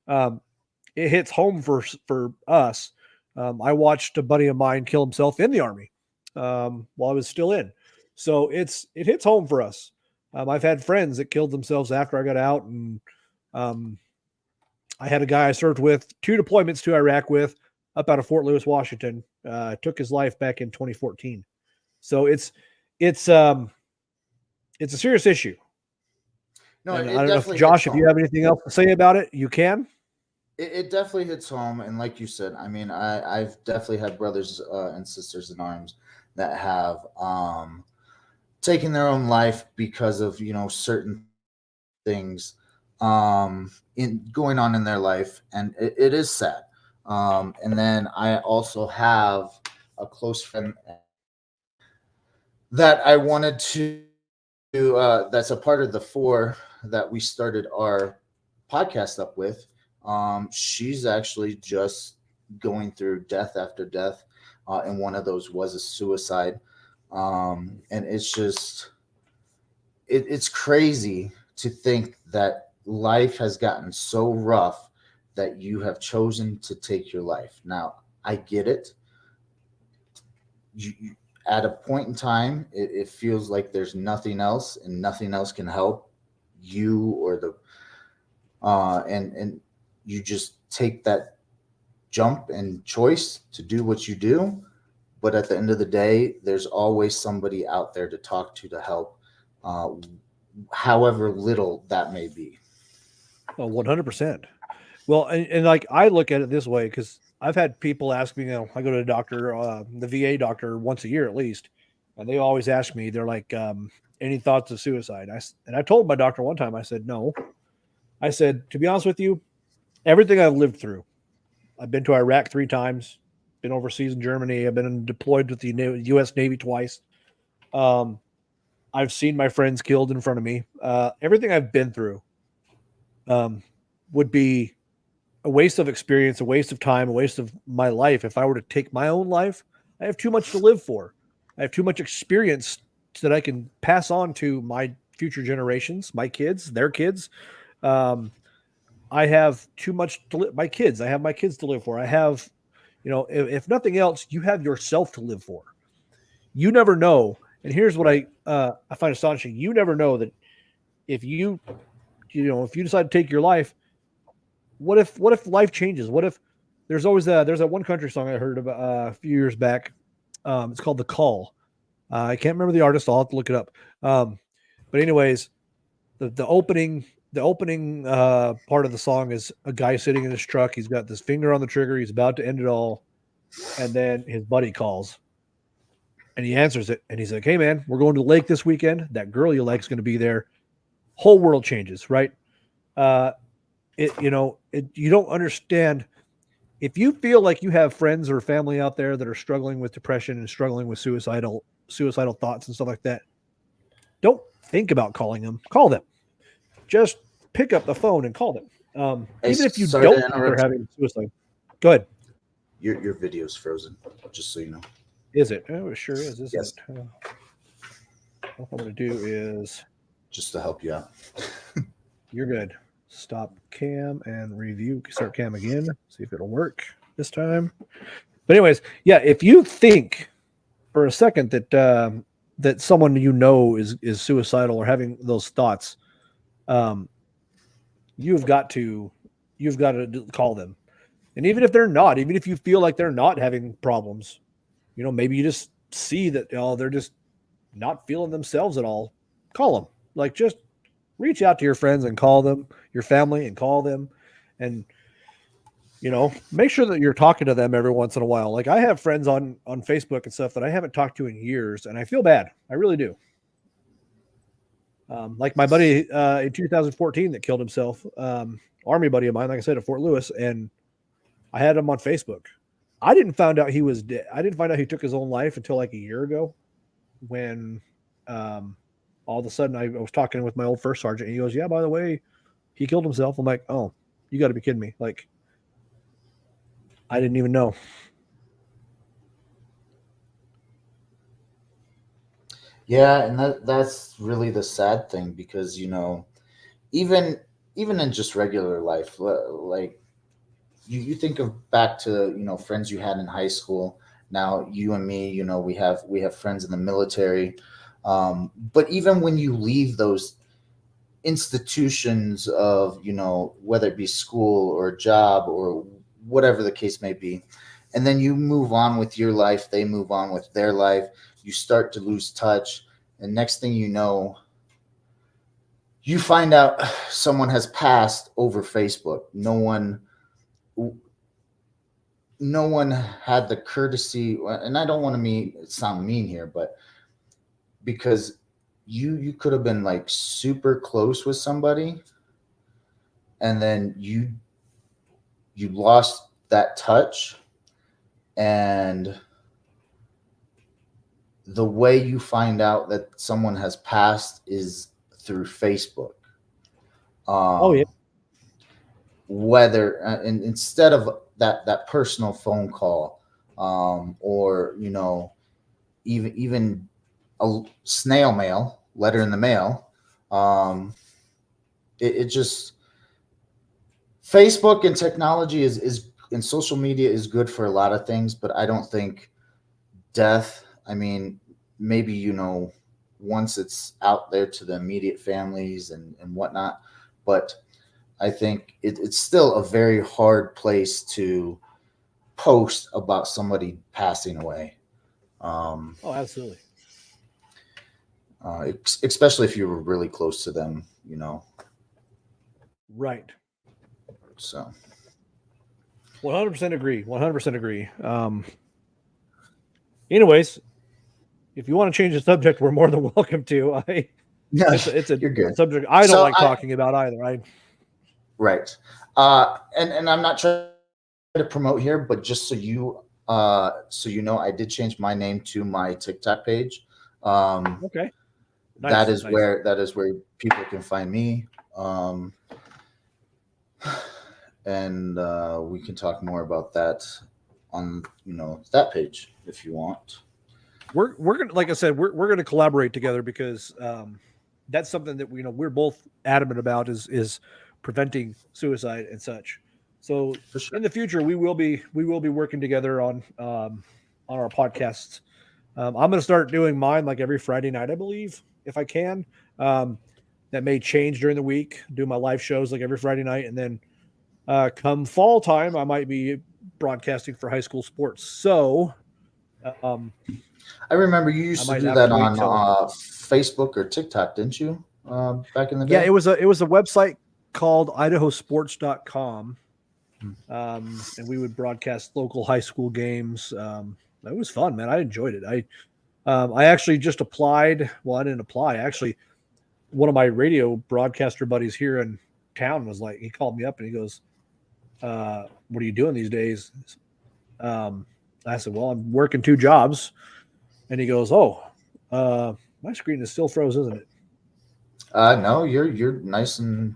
it hits home for us. I watched a buddy of mine kill himself in the Army while I was still in. So it hits home for us. I've had friends that killed themselves after I got out, and I had a guy I served with 2 deployments to Iraq with up out of Fort Lewis, Washington, took his life back in 2014. So it's a serious issue. No, I don't know if Josh, if you have anything else to say about it, you can. it definitely hits home. And like you said, I mean, I've definitely had brothers and sisters in arms that have taken their own life because of, certain things in going on in their life, and it is sad. And then I also have a close friend that I wanted to that's a part of the four that we started our podcast up with. She's actually just going through death after death, and one of those was a suicide. And it's just it's crazy to think that life has gotten so rough that you have chosen to take your life. Now, I get it. At a point in time, it feels like there's nothing else, and nothing else can help you or the and you just take that jump and choice to do what you do. But at the end of the day, there's always somebody out there to talk to help, uh, however little that may be. Oh, 100%. Well, and like I look at it this way because I've had people ask me, I go to the doctor, the VA doctor once a year at least, and they always ask me, they're like, any thoughts of suicide? And I told my doctor one time, I said, no. I said, to be honest with you, everything I've lived through, I've been to Iraq 3 times, been overseas in Germany, I've been deployed with the U.S. Navy twice. Um, I've seen my friends killed in front of me. Everything I've been through um, would be a waste of experience, a waste of time, a waste of my life. If I were to take my own life, I have too much to live for. I have too much experience that I can pass on to my future generations, my kids, their kids. Um, I have too much to live. My kids, I have my kids to live for. I have, if nothing else, you have yourself to live for. You never know. And here's what I find astonishing. You never know that if if you decide to take your life, what if life changes? What if there's that one country song I heard about a few years back. It's called The Call. I can't remember the artist. I'll have to look it up. But anyways, the opening part of the song is a guy sitting in his truck. He's got this finger on the trigger. He's about to end it all, and then his buddy calls, and he answers it, and he's like, "Hey man, we're going to the lake this weekend. That girl you like is going to be there." Whole world changes, right? Uh, you don't understand. If you feel like you have friends or family out there that are struggling with depression and struggling with suicidal thoughts and stuff like that, don't think about calling them. Call them. Just pick up the phone and call them. Hey, Even if you sorry to don't think they're interrupt. having suicide. Go ahead. Your video's frozen, just so you know. Is it? Oh, it sure is, isn't Yes. it? What I'm going to do is Just to help you out. you're good. Stop cam and review. Start cam again. See if it'll work this time. But anyways, yeah, if you think for a second that someone is suicidal or having those thoughts, um, you've got to call them. And even if they're not, even if you feel like they're not having problems, maybe you just see that they're just not feeling themselves at all. Call them. Like just reach out to your friends and call them, your family and call them, and make sure that you're talking to them every once in a while. Like I have friends on Facebook and stuff that I haven't talked to in years, and I feel bad. I really do. Like my buddy in 2014 that killed himself, Army buddy of mine, like I said, at Fort Lewis, and I had him on Facebook. I didn't find out he was dead. I didn't find out he took his own life until like a year ago, when all of a sudden I was talking with my old first sergeant, and he goes, "Yeah, by the way, he killed himself." I'm like, "Oh, you got to be kidding me!" Like, I didn't even know. Yeah, and that's really the sad thing, because even in just regular life, like you think of back to friends you had in high school. Now you and me, we have friends in the military. But even when you leave those institutions of whether it be school or job or whatever the case may be, and then you move on with your life, they move on with their life, you start to lose touch, and next thing you know, you find out someone has passed over Facebook. No one no one had the courtesy, and I don't want to sound mean here, but because you could have been like super close with somebody, and then you lost that touch, and the way you find out that someone has passed is through Facebook. Oh yeah. Whether and instead of that personal phone call, or even a snail mail, letter in the mail, it just, Facebook and technology is and social media is good for a lot of things, but I don't think death. I mean, maybe once it's out there to the immediate families and whatnot, but I think it's still a very hard place to post about somebody passing away. Oh, absolutely. Especially if you were really close to them, Right. So 100% agree. 100% agree. Anyways, if you want to change the subject, we're more than welcome to. no, It's a you're good. subject I don't So like talking about either. Right. And I'm not trying to promote here, but just so you I did change my name to my TikTok page. Okay. Nice, that is nice. where people can find me. And we can talk more about that on that page if you want. We're gonna, like I said, we're gonna collaborate together because that's something that we're both adamant about is preventing suicide and such. So For sure. in the future, we will be working together on our podcasts. I'm going to start doing mine like every Friday night, I believe, if I can. That may change during the week. Do my live shows like every Friday night, and then come fall time, I might be broadcasting for high school sports. So I remember you used to do that on Facebook or TikTok, didn't you? Back in the day? Yeah, it was a website called idahosports.com. And we would broadcast local high school games. It was fun, man. I enjoyed it. I actually just applied. Well, I didn't apply. Actually, one of my radio broadcaster buddies here in town was like, he called me up and he goes, what are you doing these days? I said, well, I'm working 2 jobs. And he goes, oh, my screen is still froze, isn't it? No, you're nice and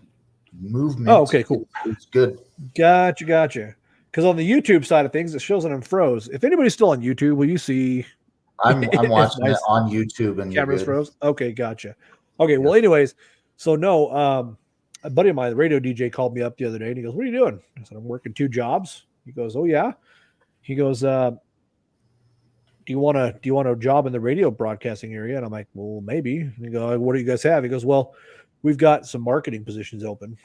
movement. Oh, okay, cool. It's good. Gotcha. Because on the YouTube side of things, it shows that I'm froze. If anybody's still on YouTube, will you see? I'm watching it on YouTube and camera's froze. Okay, gotcha. Okay, yeah. Well, anyways, so no, a buddy of mine, the radio DJ, called me up the other day and he goes, "What are you doing?" I said, "I'm working 2 jobs." He goes, "Oh yeah." He goes, "Do you want a job in the radio broadcasting area?" And I'm like, "Well, maybe." And he goes, "What do you guys have?" He goes, "Well, we've got some marketing positions open."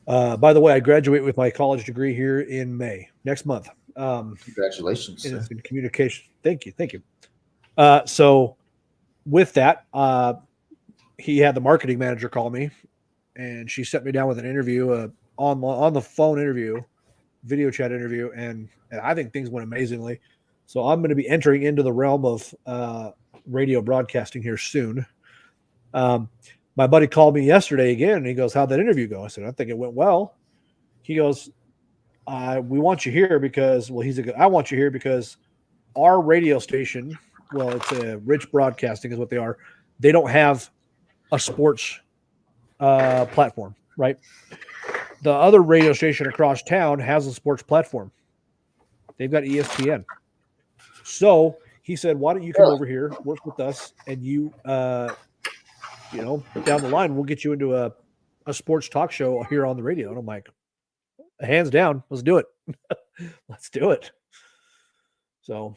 By the way, I graduate with my college degree here in May next month. Congratulations. And it's in communication. Thank you. So with that, he had the marketing manager call me, and she set me down with an interview, on the phone interview, video chat interview, and I think things went amazingly. So I'm going to be entering into the realm of radio broadcasting here soon. My buddy called me yesterday again, and he goes, "How'd that interview go?" I said, "I think it went well." He goes, "We want you here because," well, I want you here because our radio station, well, it's a Rich Broadcasting is what they are. They don't have a sports platform, right? The other radio station across town has a sports platform. They've got ESPN. So he said, "Why don't you come over here, work with us, and you, down the line, we'll get you into a sports talk show here on the radio." And I'm like, hands down, let's do it. Let's do it. So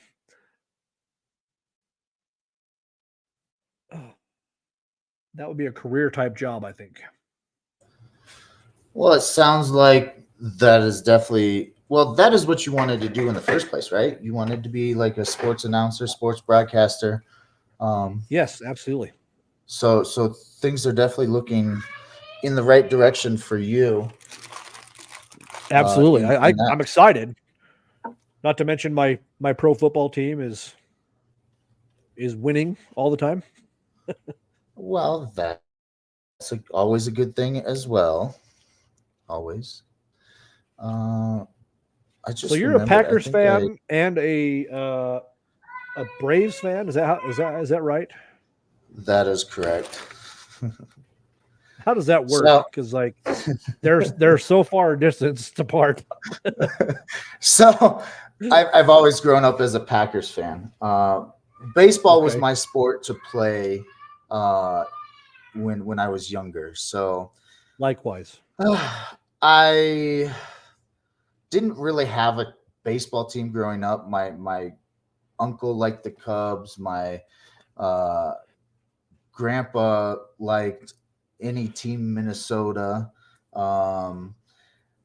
that would be a career type job, I think. Well, it sounds like that is definitely, that is what you wanted to do in the first place, right? You wanted to be like a sports announcer, sports broadcaster. Yes, absolutely. So things are definitely looking in the right direction for you. Absolutely. In I'm that. excited. Not to mention my pro football team is winning all the time. Well, always a good thing as well. Always. Uh, I So just you're a remembered. I Packers think I fan and a Braves fan. Is that right? that is correct. How does that work? So, Because like they're so far distance apart. so I've always grown up as a Packers fan. Baseball was Okay. my sport to play uh, when I was younger. So Likewise. I didn't really have a baseball team growing up. My uncle liked the Cubs. My uh, grandpa liked any team in Minnesota. Um,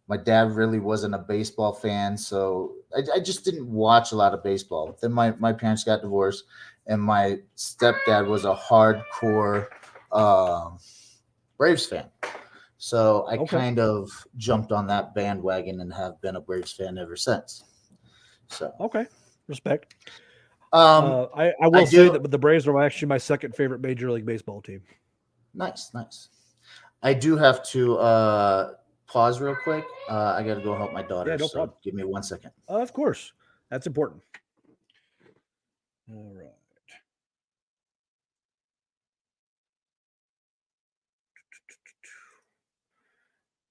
my dad really wasn't a baseball fan, so I just didn't watch a lot of baseball. Then my parents got divorced, and my stepdad was a hardcore Braves fan. So I Okay. kind of jumped on that bandwagon and have been a Braves fan ever since. So Okay. Respect. um, I I will say do that the Braves are actually my second favorite Major League Baseball team. nice. I do have to pause real quick. I got to go help my daughter. Yeah, no So problem. give me 1 second. Of course. That's important. All right.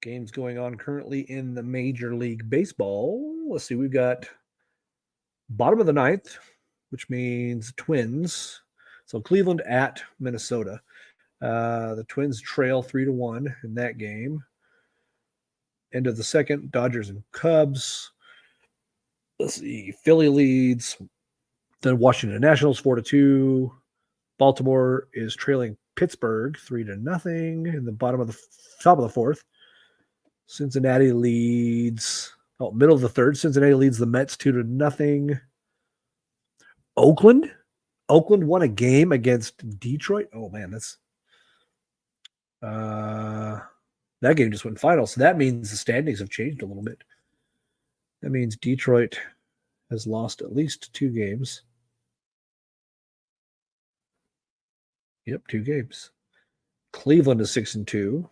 Games going on currently in the Major League Baseball. Let's see. We've got bottom of the ninth, which means Twins. So Cleveland at Minnesota. The Twins trail 3-1 in that game. End of the second, Dodgers and Cubs. Let's see. Philly leads the Washington Nationals 4-2. Baltimore is trailing Pittsburgh 3-0 in the top of the fourth. Cincinnati leads middle of the third. Cincinnati leads the Mets 2-0. Oakland won a game against Detroit. Oh man, that's that game just went final. So that means the standings have changed a little bit. That means Detroit has lost at least 2 games. Yep, 2 games. Cleveland is 6-2.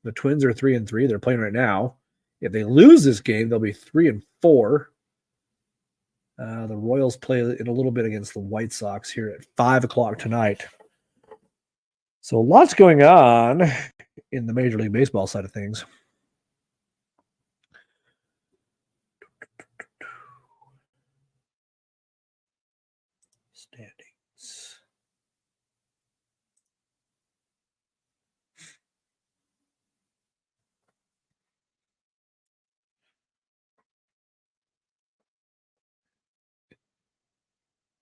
The Twins are 3-3. They're playing right now. If they lose this game, they'll be 3-4. The Royals play in a little bit against the White Sox here at 5:00 tonight. So lots going on in the Major League Baseball side of things. Standings.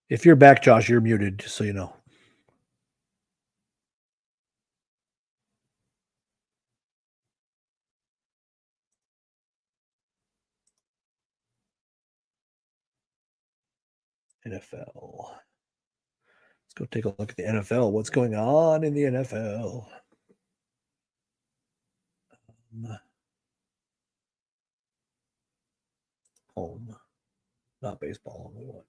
If you're back, Josh, you're muted, just so you know. NFL. Let's go take a look at the NFL. What's going on in the NFL? Home. Not baseball. We want.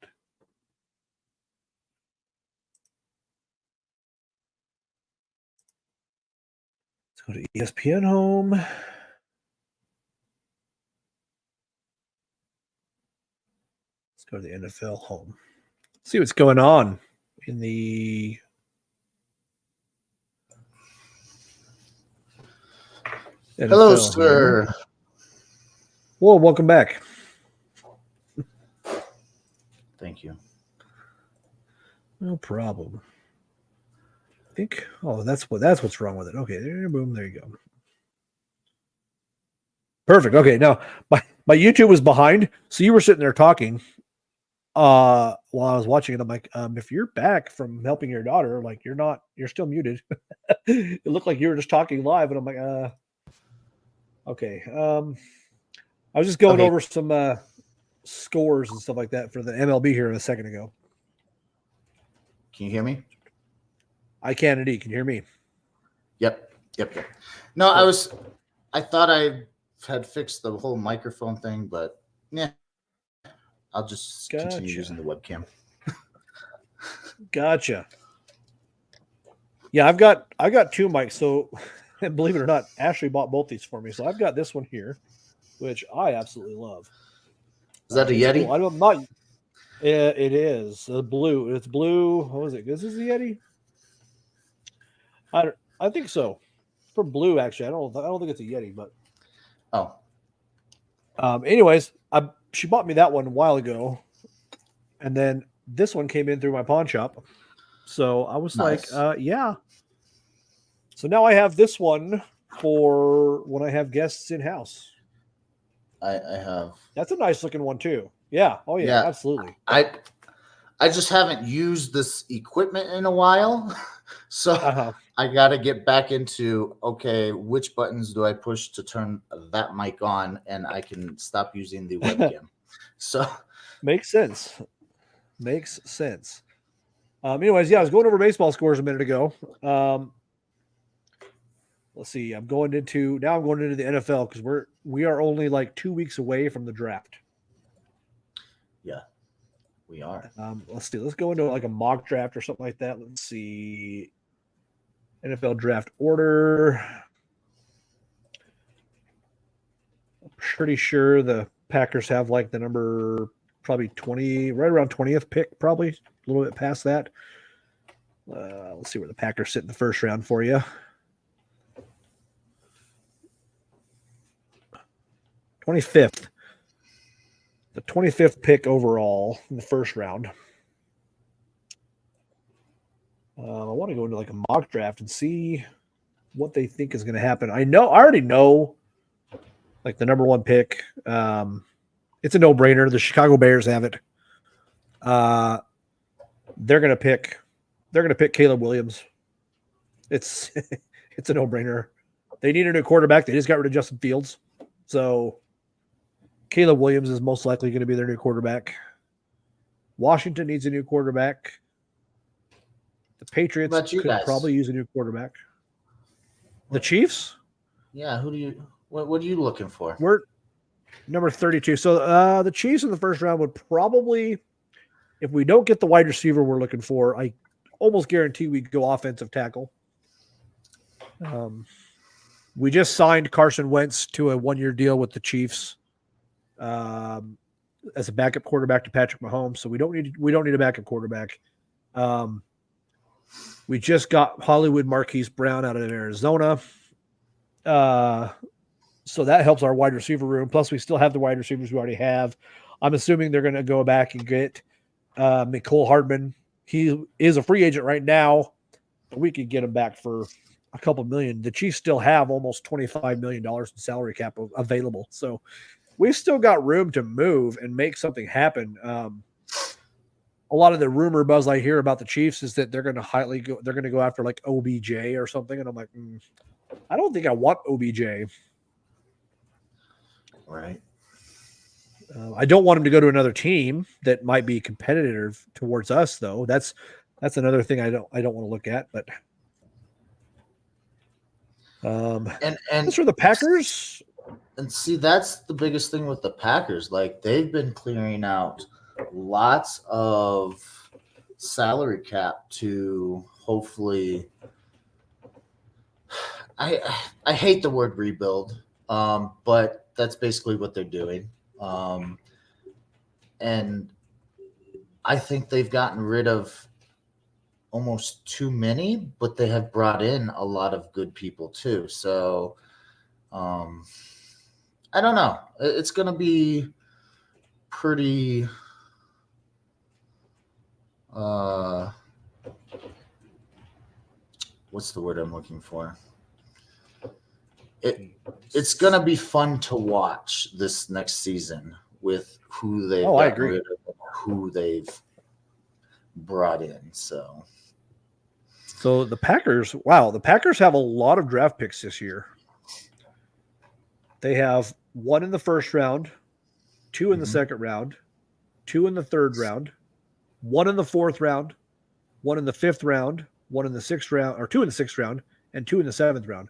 Let's go to ESPN Home. Let's go to the NFL Home. See what's going on in the NFL. Hello, sir. Here. Well, welcome back. Thank you. No problem. I think. Oh, that's what's wrong with it. Okay, boom. There you go. Perfect. Okay, now my YouTube was behind, so you were sitting there talking while I was watching it. I'm like, if you're back from helping your daughter, like you're still muted. It looked like you were just talking live, and I'm like, okay. I was just going over some scores and stuff like that for the MLB here a second ago. Can you hear me? I can indeed. Can you hear me? Yep. No, I thought I had fixed the whole microphone thing, but yeah, I'll just continue Gotcha. using the webcam. Gotcha. Yeah, I've got two mics. So, and believe it or not, Ashley bought both these for me. So I've got this one here, which I absolutely love. Is that a It's Yeti? cool. I'm not. It is blue. It's blue. What was it? Is this a Yeti? I think so. It's from Blue, actually. I don't think it's a Yeti, but Oh, anyways, she bought me that one a while ago, and then this one came in through my pawn shop. So I was nice. like, yeah. So now I have this one for when I have guests in house. I have. That's a nice looking one too. Yeah. Oh yeah, Yeah. absolutely. I just haven't used this equipment in a while, so I got to get back into, okay, which buttons do I push to turn that mic on, and I can stop using the webcam. So makes sense. Makes sense. Anyways, yeah, I was going over baseball scores a minute ago. Let's see. I'm going into the NFL because we are only like 2 weeks away from the draft. Yeah, we are. Let's see. Let's go into like a mock draft or something like that. Let's see. NFL draft order. I'm pretty sure the Packers have like the number probably 20, right around 20th pick, probably a little bit past that. Let's see where the Packers sit in the first round for you. 25th. The 25th pick overall in the first round. I want to go into like a mock draft and see what they think is going to happen. I already know like the number one pick. It's a no-brainer. The Chicago Bears have it. They're going to pick Caleb Williams. It's a no-brainer. They need a new quarterback. They just got rid of Justin Fields. So Caleb Williams is most likely going to be their new quarterback. Washington needs a new quarterback. The Patriots could probably use a new quarterback. The Chiefs? Yeah, what are you looking for? We're number 32. So the Chiefs in the first round would probably, if we don't get the wide receiver we're looking for, I almost guarantee we'd go offensive tackle. We just signed Carson Wentz to a 1-year deal with the Chiefs as a backup quarterback to Patrick Mahomes. So we don't need a backup quarterback. We just got Hollywood Marquise Brown out of Arizona. So that helps our wide receiver room. Plus, we still have the wide receivers we already have. I'm assuming they're going to go back and get Mecole Hardman. He is a free agent right now, but we could get him back for a couple million. The Chiefs still have almost $25 million in salary cap available. So we've still got room to move and make something happen. A lot of the rumor buzz I hear about the Chiefs is that they're going to go after like OBJ or something. And I'm like, I don't think I want OBJ. Right. I don't want him to go to another team that might be competitive towards us, though. That's another thing I don't want to look at. But and as for the Packers, and see, that's the biggest thing with the Packers. Like, they've been clearing out lots of salary cap to hopefully. I hate the word rebuild, but that's basically what they're doing. And I think they've gotten rid of almost too many, but they have brought in a lot of good people too. So I don't know. It's going to be pretty what's the word I'm looking for? It's going to be fun to watch this next season with who they've gotten rid of and who they've brought in. So the Packers, the Packers have a lot of draft picks this year. They have 1 in the first round, 2 in the second round, 2 in the third round, 1 in the fourth round, 1 in the fifth round, 1 in the sixth round, or 2 in the sixth round, and 2 in the seventh round.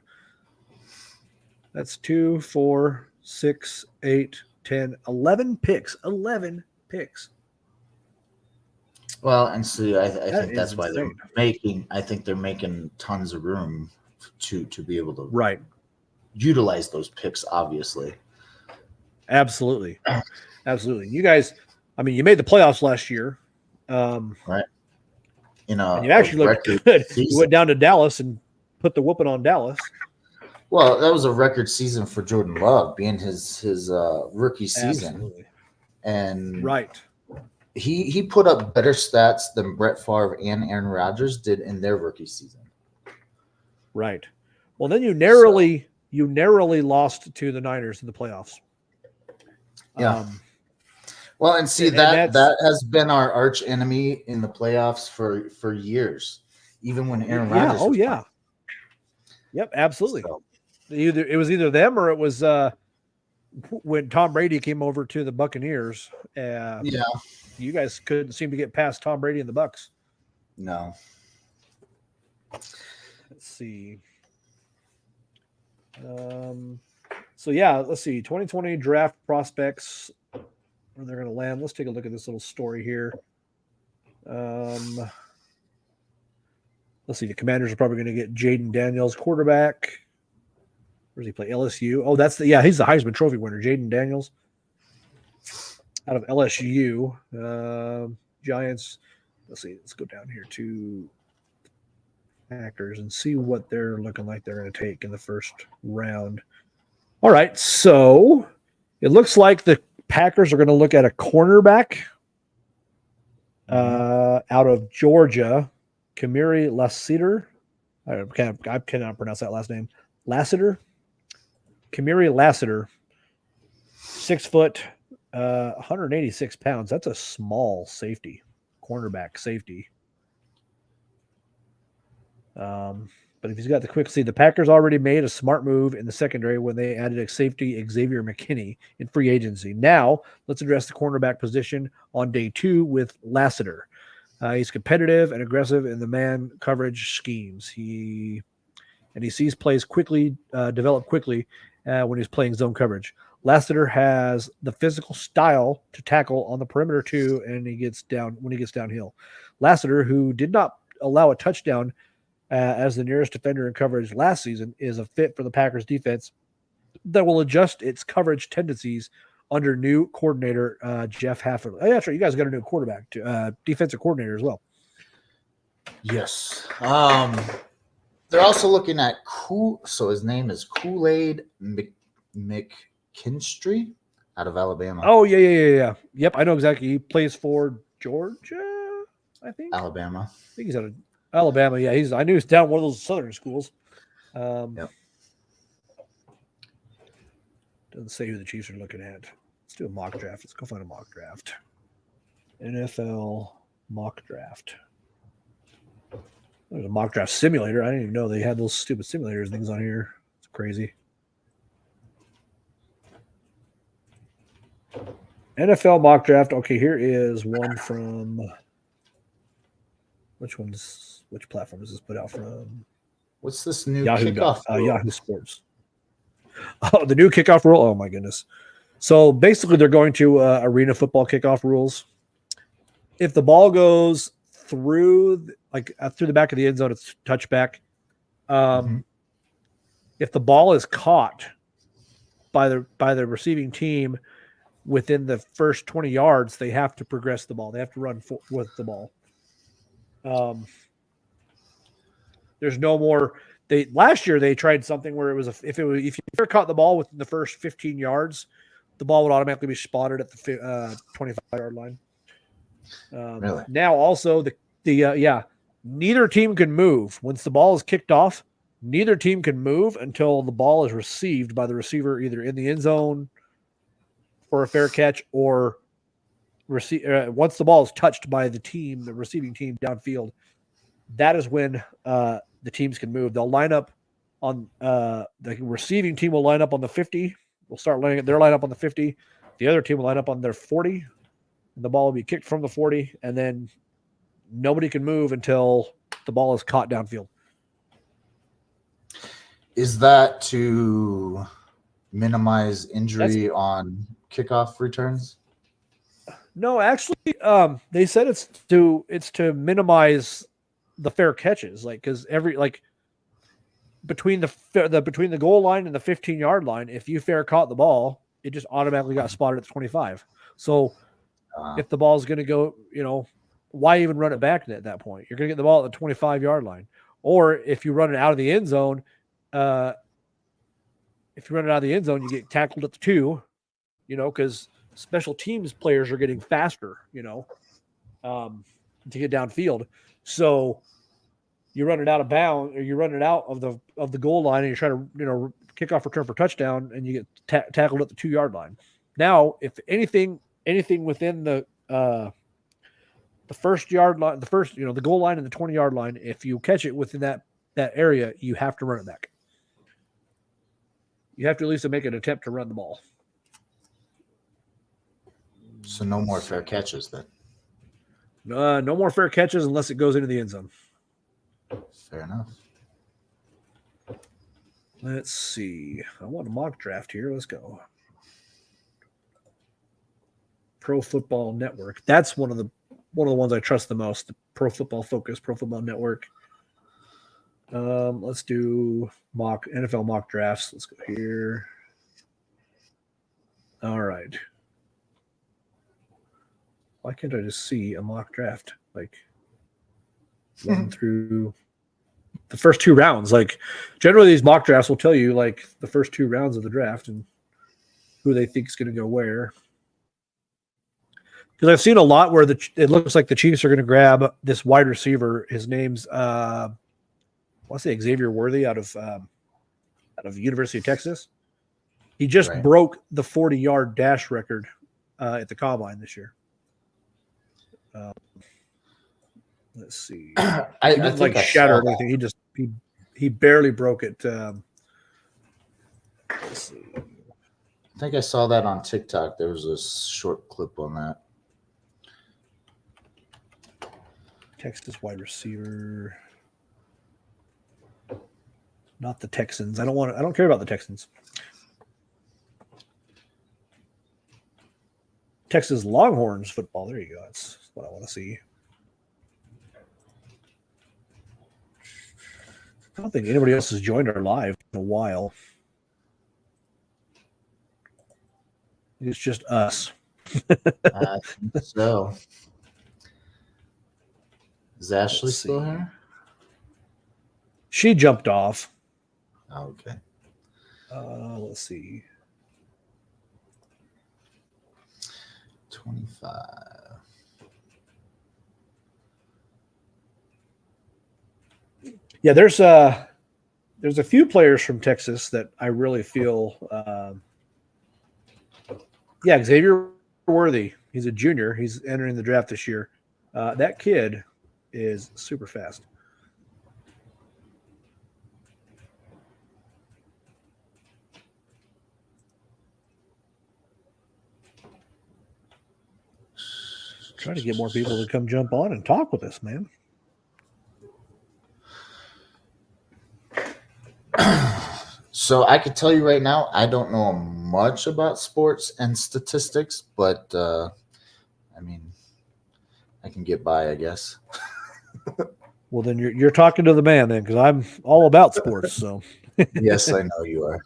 That's 2, 4, 6, 8, 10, 11 picks. 11 picks. Well, and see, I think is that's why they're insane. making. I think they're making tons of room to be able to Right. utilize those picks. Obviously, Absolutely. Absolutely. You guys, I mean, you made the playoffs last year. right? And you actually looked good. You went down to Dallas and put the whooping on Dallas. Well, that was a record season for Jordan Love, being his rookie season. Absolutely. And right. He put up better stats than Brett Favre and Aaron Rodgers did in their rookie season. Right. Well, then you narrowly lost to the Niners in the playoffs. Yeah. Well, and see, that has been our arch enemy in the playoffs for years, even when Aaron Rodgers. Oh, yeah. Yep, absolutely. So. It was either them or it was when Tom Brady came over to the Buccaneers. You guys couldn't seem to get past Tom Brady and the Bucs. No. Let's see. So yeah, let's see. 2020 draft prospects, where they're going to land. Let's take a look at this little story here. Let's see. The Commanders are probably going to get Jaden Daniels, quarterback. Where does he play? LSU. Oh, he's the Heisman Trophy winner, Jaden Daniels, out of LSU. Giants. Let's see. Let's go down here to Packers and see what they're looking like they're going to take in the first round. All right, so it looks like the Packers are going to look at a cornerback out of Georgia, Kamari Lassiter. I cannot pronounce that last name. Kamari Lassiter, 6 foot, 186 pounds. That's a small safety, cornerback safety. But if he's got the quick see, the Packers already made a smart move in the secondary when they added a safety, Xavier McKinney, in free agency. Now, let's address the cornerback position on day 2 with Lassiter. He's competitive and aggressive in the man coverage schemes. He sees plays quickly, develop quickly when he's playing zone coverage. Lassiter has the physical style to tackle on the perimeter too, and when he gets downhill. Lassiter, who did not allow a touchdown as the nearest defender in coverage last season, is a fit for the Packers defense that will adjust its coverage tendencies under new coordinator Jeff Hafley. Oh, yeah, that's right. You guys got a new quarterback, defensive coordinator as well. Yes. They're also looking at so his name is Kool-Aid McKinstry out of Alabama. Oh, yeah. Yep, I know exactly. He plays for Georgia, I think. Alabama. I think he's out of Alabama. Yeah, I knew he's down one of those southern schools. Yep. Doesn't say who the Chiefs are looking at. Let's do a mock draft. Let's go find a mock draft. NFL mock draft. There's a mock draft simulator. I didn't even know they had those stupid simulators things on here. It's crazy. NFL mock draft. Okay, here is one from which platform is this put out from? What's this new Yahoo kickoff? Yahoo Sports. Oh, the new kickoff rule. Oh my goodness. So basically they're going to arena football kickoff rules. If the ball goes through the back of the end zone, it's touchback. If the ball is caught by the receiving team within the first 20 yards, they have to progress the ball. They have to run with the ball. There's no more. Last year they tried something where it was if you caught the ball within the first 15 yards, the ball would automatically be spotted at the 25-yard line. Really? Now also neither team can move once the ball is kicked off. Neither team can move until the ball is received by the receiver, either in the end zone for a fair catch or once the ball is touched by the receiving team downfield. That is when the teams can move. They'll line up on the receiving team will line up on the 50. We'll start lining their line up on the 50. The other team will line up on their 40. And the ball will be kicked from the 40, and then nobody can move until the ball is caught downfield. Is that to minimize injury on kickoff returns? No, actually, they said it's to minimize the fair catches, like because between between the goal line and the 15-yard line, if you fair caught the ball, it just automatically got spotted at the 25. So if the ball is going to go, why even run it back at that point? You're going to get the ball at the 25-yard line, or if you run it out of the end zone, you get tackled at the 2. Because special teams players are getting faster, to get downfield. So you run it out of bounds, or you run it out of the goal line, and you try to kick off return for touchdown, and you get tackled at the 2-yard line. Now, if anything within the 1st-yard line, the goal line and the 20-yard line, if you catch it within that area, you have to run it back. You have to at least make an attempt to run the ball. So no more fair catches then. No more fair catches unless it goes into the end zone. Fair enough. Let's see. I want a mock draft here. Let's go. Pro Football Network. That's one of the ones I trust the most. The Pro Football Focus, Pro Football Network. Let's do NFL mock drafts. Let's go here. All right. Why can't I just see a mock draft? Like 1 through the first 2 rounds. Like generally these mock drafts will tell you like the first 2 rounds of the draft and who they think is going to go where. Because I've seen a lot where it looks like the Chiefs are going to grab this wide receiver. His name's I want to say Xavier Worthy out of University of Texas. He just broke the 40-yard dash record at the combine this year. Let's see. I didn't like shatter anything. He barely broke it. Let's see. I think I saw that on TikTok. There was a short clip on that. Texas wide receiver. Not the Texans. I don't care about the Texans. Texas Longhorns football. There you go. That's what I want to see. I don't think anybody else has joined our live in a while. It's just us. I think so. Is Ashley still here? She jumped off. Oh, okay. Let's see. 25. Yeah, there's a few players from Texas that I really feel. Xavier Worthy. He's a junior. He's entering the draft this year. That kid is super fast. Trying to get more people to come jump on and talk with us, man. So I could tell you right now, I don't know much about sports and statistics, but I mean, I can get by, I guess. Well, then you're talking to the man, then, because I'm all about sports. So yes, I know you are.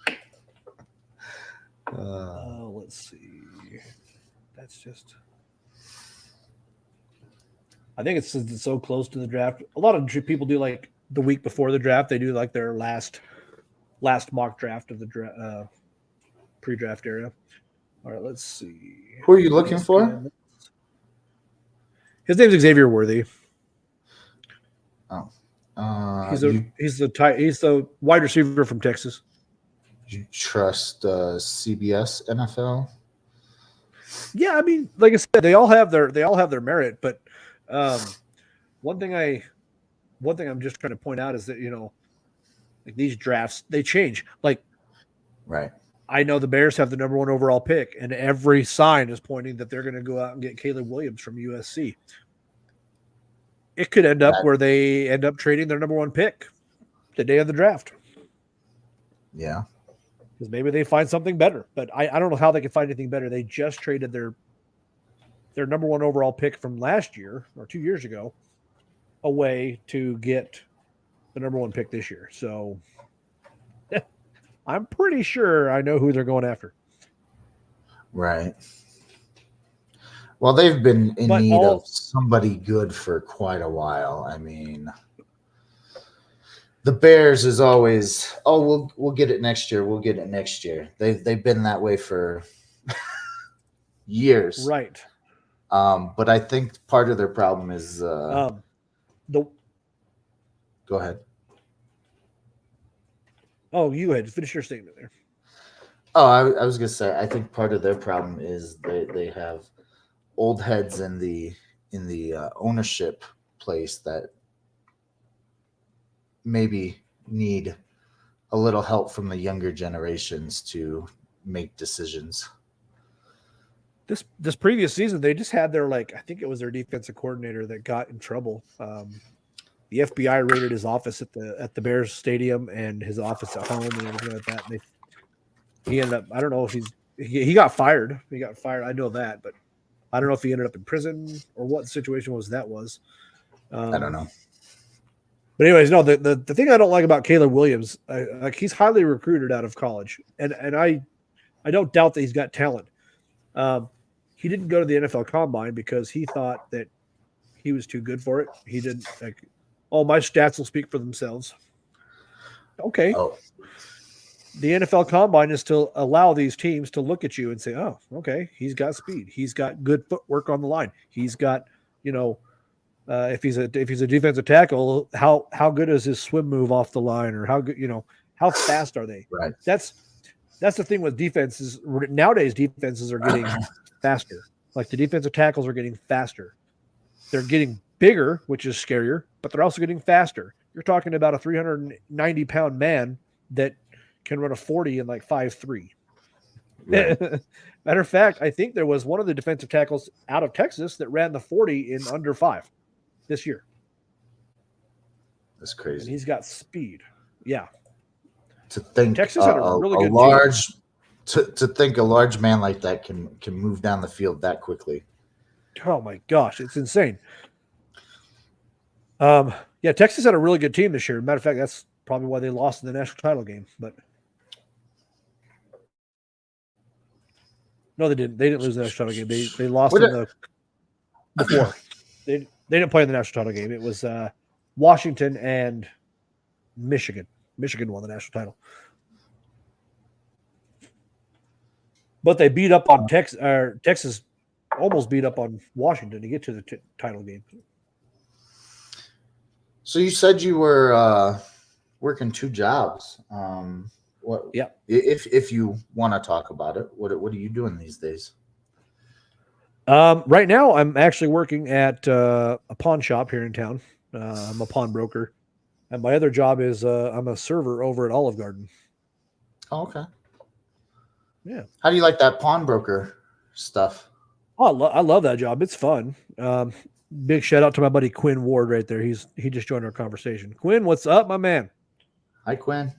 Let's see. That's just. I think it's so close to the draft. A lot of people do like the week before the draft. They do like their last mock draft of the pre-draft area. All right, let's see. Who are you looking for? His name's Xavier Worthy. Oh, he's the wide receiver from Texas. You trust CBS NFL? Yeah, I mean, like I said, they all have their merit, but one thing I'm just trying to point out is that like these drafts, they change. Like, right. I know the Bears have the number 1 overall pick, and every sign is pointing that they're going to go out and get Caleb Williams from USC. It could end up where they end up trading their number 1 pick the day of the draft. Yeah. because maybe they find something better. But I don't know how they can find anything better. They just traded their number one overall pick from last year or 2 years ago away to get the number one pick this year. So I'm pretty sure I know who they're going after. Right. Well, they've been in But need all- of somebody good for quite a while. I mean, the Bears is always, oh, we'll get it next year. We'll get it next year. They've been that way for years. Right. But I think part of their problem is The go ahead. Oh, you had finish your statement there. Oh, I was gonna say I think part of their problem is they have old heads in the ownership place that maybe need a little help from the younger generations to make decisions. This previous season, they just had their I think it was their defensive coordinator that got in trouble. The FBI raided his office at the Bears stadium and his office at home and everything like that. And he ended up, I don't know if he got fired. He got fired. I know that, but I don't know if he ended up in prison or what the situation was. I don't know. But anyways, no, the thing I don't like about Caleb Williams, he's highly recruited out of college, and I don't doubt that he's got talent. He didn't go to the NFL Combine because he thought that he was too good for it. He didn't my stats will speak for themselves. Okay. Oh. The NFL Combine is to allow these teams to look at you and say, oh, okay, he's got speed. He's got good footwork on the line. He's got, if he's a defensive tackle, how good is his swim move off the line, or how good, how fast are they? Right. That's the thing with defenses. Nowadays, defenses are getting faster. Like the defensive tackles are getting faster. They're getting bigger, which is scarier, but they're also getting faster. You're talking about a 390-pound man that can run a 40 in 5.3. Right. Matter of fact, I think there was one of the defensive tackles out of Texas that ran the 40 in under 5 this year. That's crazy. And he's got speed. Yeah. To think Texas had a really good large to think a large man like that can move down the field that quickly. Oh my gosh, it's insane. Yeah, Texas had a really good team this year. Matter of fact, that's probably why they lost in the national title game. But no, they didn't. They didn't lose the national title game. They lost before. They didn't play in the national title game. It was Washington and Michigan. Michigan won the national title. But they beat up on Texas. Texas almost beat up on Washington to get to the title game. So you said you were working 2 jobs. What? Yeah. If you want to talk about it, what are you doing these days? Right now, I'm actually working at a pawn shop here in town. I'm a pawn broker, and my other job is I'm a server over at Olive Garden. Oh, okay. Yeah. How do you like that pawnbroker stuff? Oh, I love that job. It's fun. Big shout out to my buddy Quinn Ward right there. He just joined our conversation. Quinn, what's up, my man? Hi, Quinn.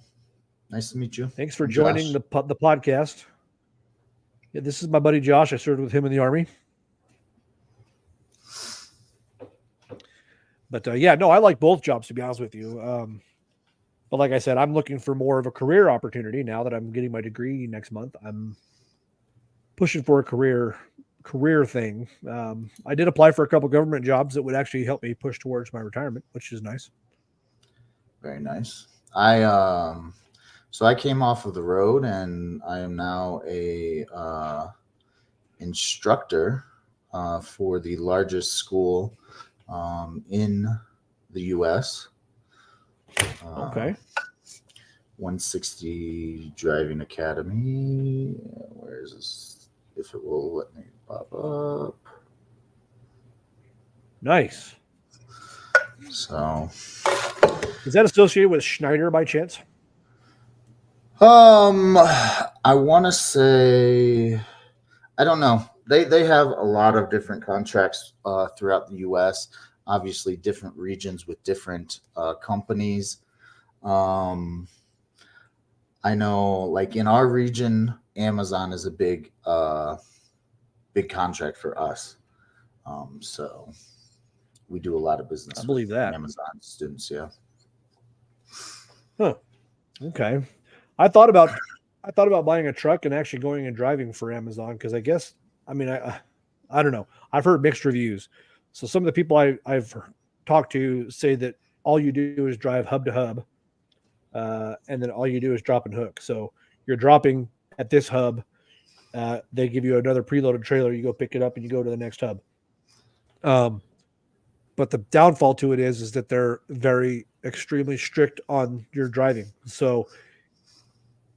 Nice to meet you. Thanks for joining the podcast. Yeah, this is my buddy Josh. I served with him in the Army. But no, I like both jobs, to be honest with you. But like I said, I'm looking for more of a career opportunity now that I'm getting my degree next month. I'm pushing for a career thing. I did apply for a couple government jobs that would actually help me push towards my retirement, which is nice. Very nice. So I came off of the road, and I am now a instructor for the largest school in the U.S. Okay. 160 Driving Academy. Where is this? If it will let me pop up. Nice. So, is that associated with Schneider by chance? I want to say, I don't know. They have a lot of different contracts throughout the U.S. Obviously, different regions with different companies. I know, like in our region, Amazon is a big contract for us. So we do a lot of I business with believe that. Amazon students. Yeah. Huh. Okay. I thought about buying a truck and actually going and driving for Amazon because I guess I don't know. I've heard mixed reviews. So some of the people I've talked to say that all you do is drive hub to hub, and then all you do is drop and hook. So you're dropping at this hub. They give you another preloaded trailer. You go pick it up and you go to the next hub. But the downfall to it is that they're very extremely strict on your driving. So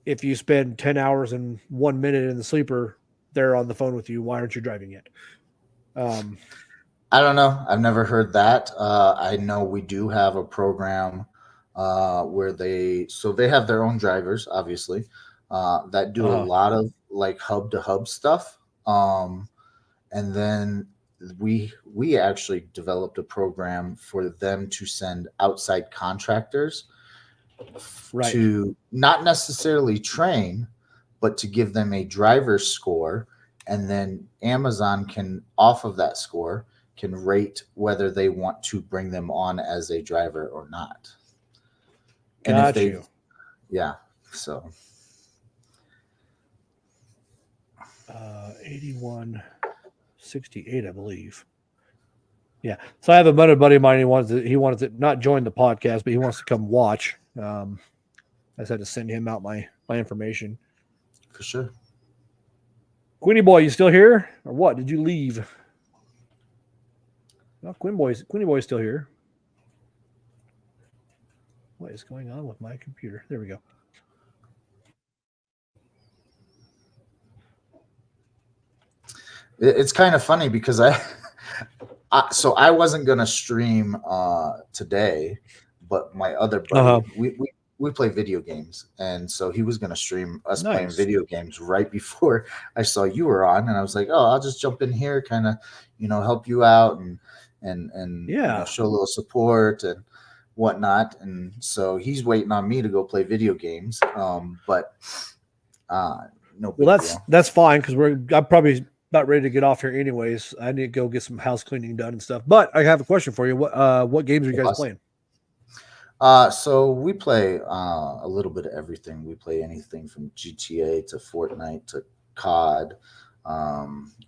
if you spend 10 hours and 1 minute in the sleeper, they're on the phone with you. Why aren't you driving yet? I don't know. I've never heard that. I know we do have a program where they have their own drivers, obviously, that do a lot of like hub to hub stuff. And then we actually developed a program for them to send outside contractors to not necessarily train, but to give them a driver's score, and then Amazon can, off of that score, can rate whether they want to bring them on as a driver or not. And Got if they, you. yeah, so 8168, I believe. Yeah. So I have a buddy of mine. He wanted to not join the podcast, but he wants to come watch. I just had to send him out my information. for sure. Queenie boy, you still here or what? Did you leave? No, Queenie boy's still here. What is going on with my computer? There we go. It's kind of funny because so I wasn't gonna stream today, but my other buddy, we play video games, and so he was gonna stream us playing video games right before I saw you were on, and I was like, oh, I'll just jump in here, kind of, help you out and show a little support and whatnot. And so he's waiting on me to go play video games. But no. Well, that's fine because I'm probably about ready to get off here anyways. I need to go get some house cleaning done and stuff. But I have a question for you. What games are you guys playing? So we play a little bit of everything. We play anything from GTA to Fortnite to COD.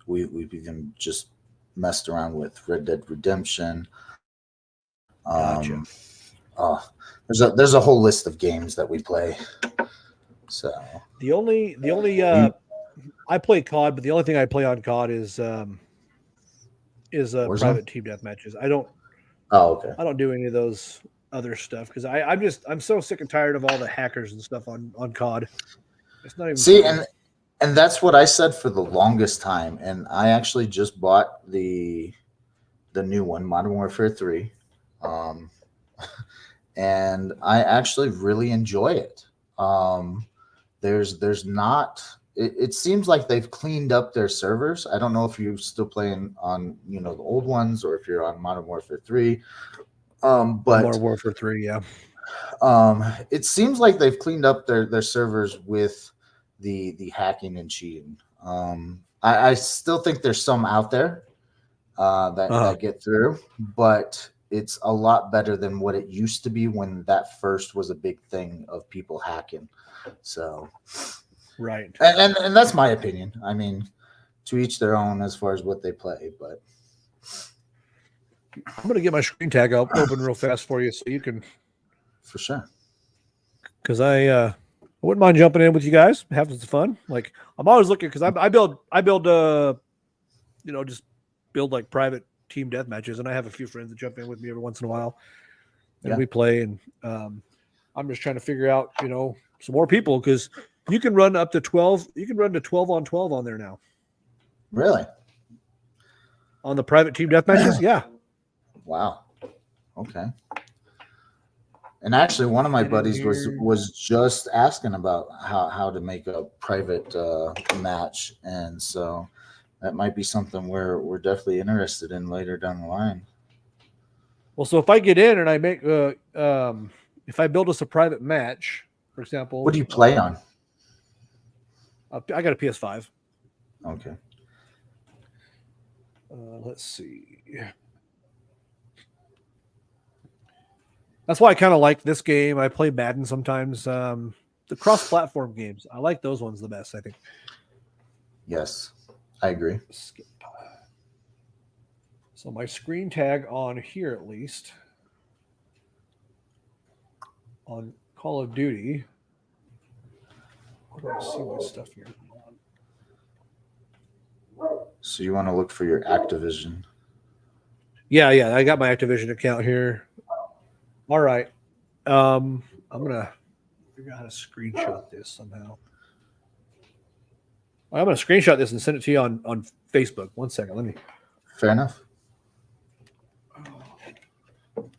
We've even just messed around with Red Dead Redemption. Gotcha. There's a whole list of games that we play. So the only I play COD, but the only thing I play on COD is private team death matches. I don't. Oh, okay. I don't do any of those other stuff because I'm so sick and tired of all the hackers and stuff on COD. It's not even and that's what I said for the longest time. And I actually just bought the new one, Modern Warfare 3. And I actually really enjoy it. There's not. It seems like they've cleaned up their servers. I don't know if you're still playing on the old ones or if you're on Modern Warfare 3. But Modern Warfare 3, yeah. It seems like they've cleaned up their servers with the hacking and cheating. I still think there's some out there that get through, but it's a lot better than what it used to be when that first was a big thing of people hacking. So, right. And that's my opinion. I mean, to each their own as far as what they play, but I'm going to get my screen tag open real fast for you so you can. For sure. Because I wouldn't mind jumping in with you guys, having some fun. Like I'm always looking because I build just build like private team death matches, and I have a few friends that jump in with me every once in a while, and we play. And I'm just trying to figure out some more people because you can run up to 12. You can run to 12 on 12 on there now. Really? On the private team death matches, yeah. Wow. Okay. And actually, one of my buddies was just asking about how to make a private match, and so that might be something we're definitely interested in later down the line. Well, so if I get in and I make if I build us a private match, for example. What do you play on? I got a PS5. Okay. Let's see. That's why I kind of like this game. I play Madden sometimes. The cross-platform games, I like those ones the best, I think. Yes, I agree. Skip. So my screen tag on here, at least, on Call of Duty. Where do I see my stuff here? So you want to look for your Activision. Yeah, I got my Activision account here. All right. I'm gonna figure out how to screenshot this somehow. I'm gonna screenshot this and send it to you on Facebook. One second, let me. Fair enough. Okay,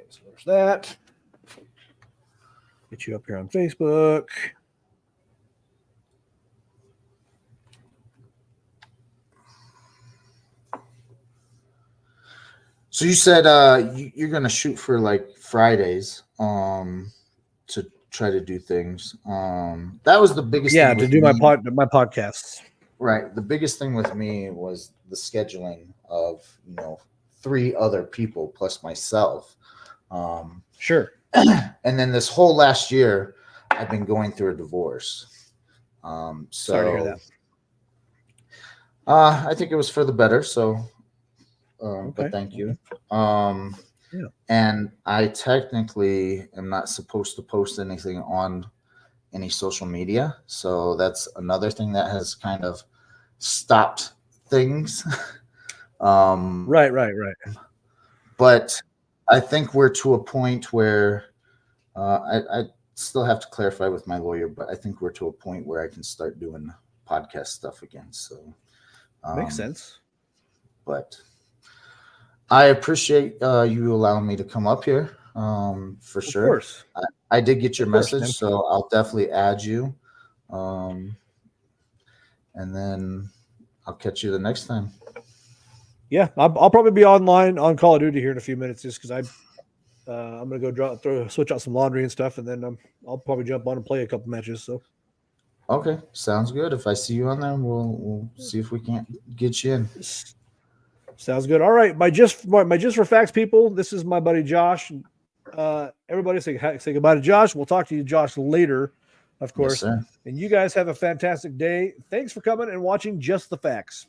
so there's that. Get you up here on Facebook. So you said you're gonna shoot for like Fridays to try to do things. That was the biggest Yeah, thing to with do my me. podcasts. Right. The biggest thing with me was the scheduling of 3 other people plus myself. Sure. And then this whole last year, I've been going through a divorce. Sorry to hear that. I think it was for the better. So, Okay. but thank you. Yeah. And I technically am not supposed to post anything on any social media. So that's another thing that has kind of stopped things. Right. But I think we're to a point where I still have to clarify with my lawyer, but I think we're to a point where I can start doing podcast stuff again. So Makes sense. But I appreciate you allowing me to come up here for sure. Of course. I did get your Of course, message, man. so I'll definitely add you. And then I'll catch you the next time. Yeah, I'll probably be online on Call of Duty here in a few minutes, just because I'm gonna go switch out some laundry and stuff, and then I'll probably jump on and play a couple matches. So Okay, sounds good. If I see you on there, we'll see if we can't get you in. sounds good. All right, my just for facts people. This is my buddy Josh. Everybody say goodbye to Josh. We'll talk to you, Josh, later, of course. Yes, sir. And you guys have a fantastic day. Thanks for coming and watching Just the Facts.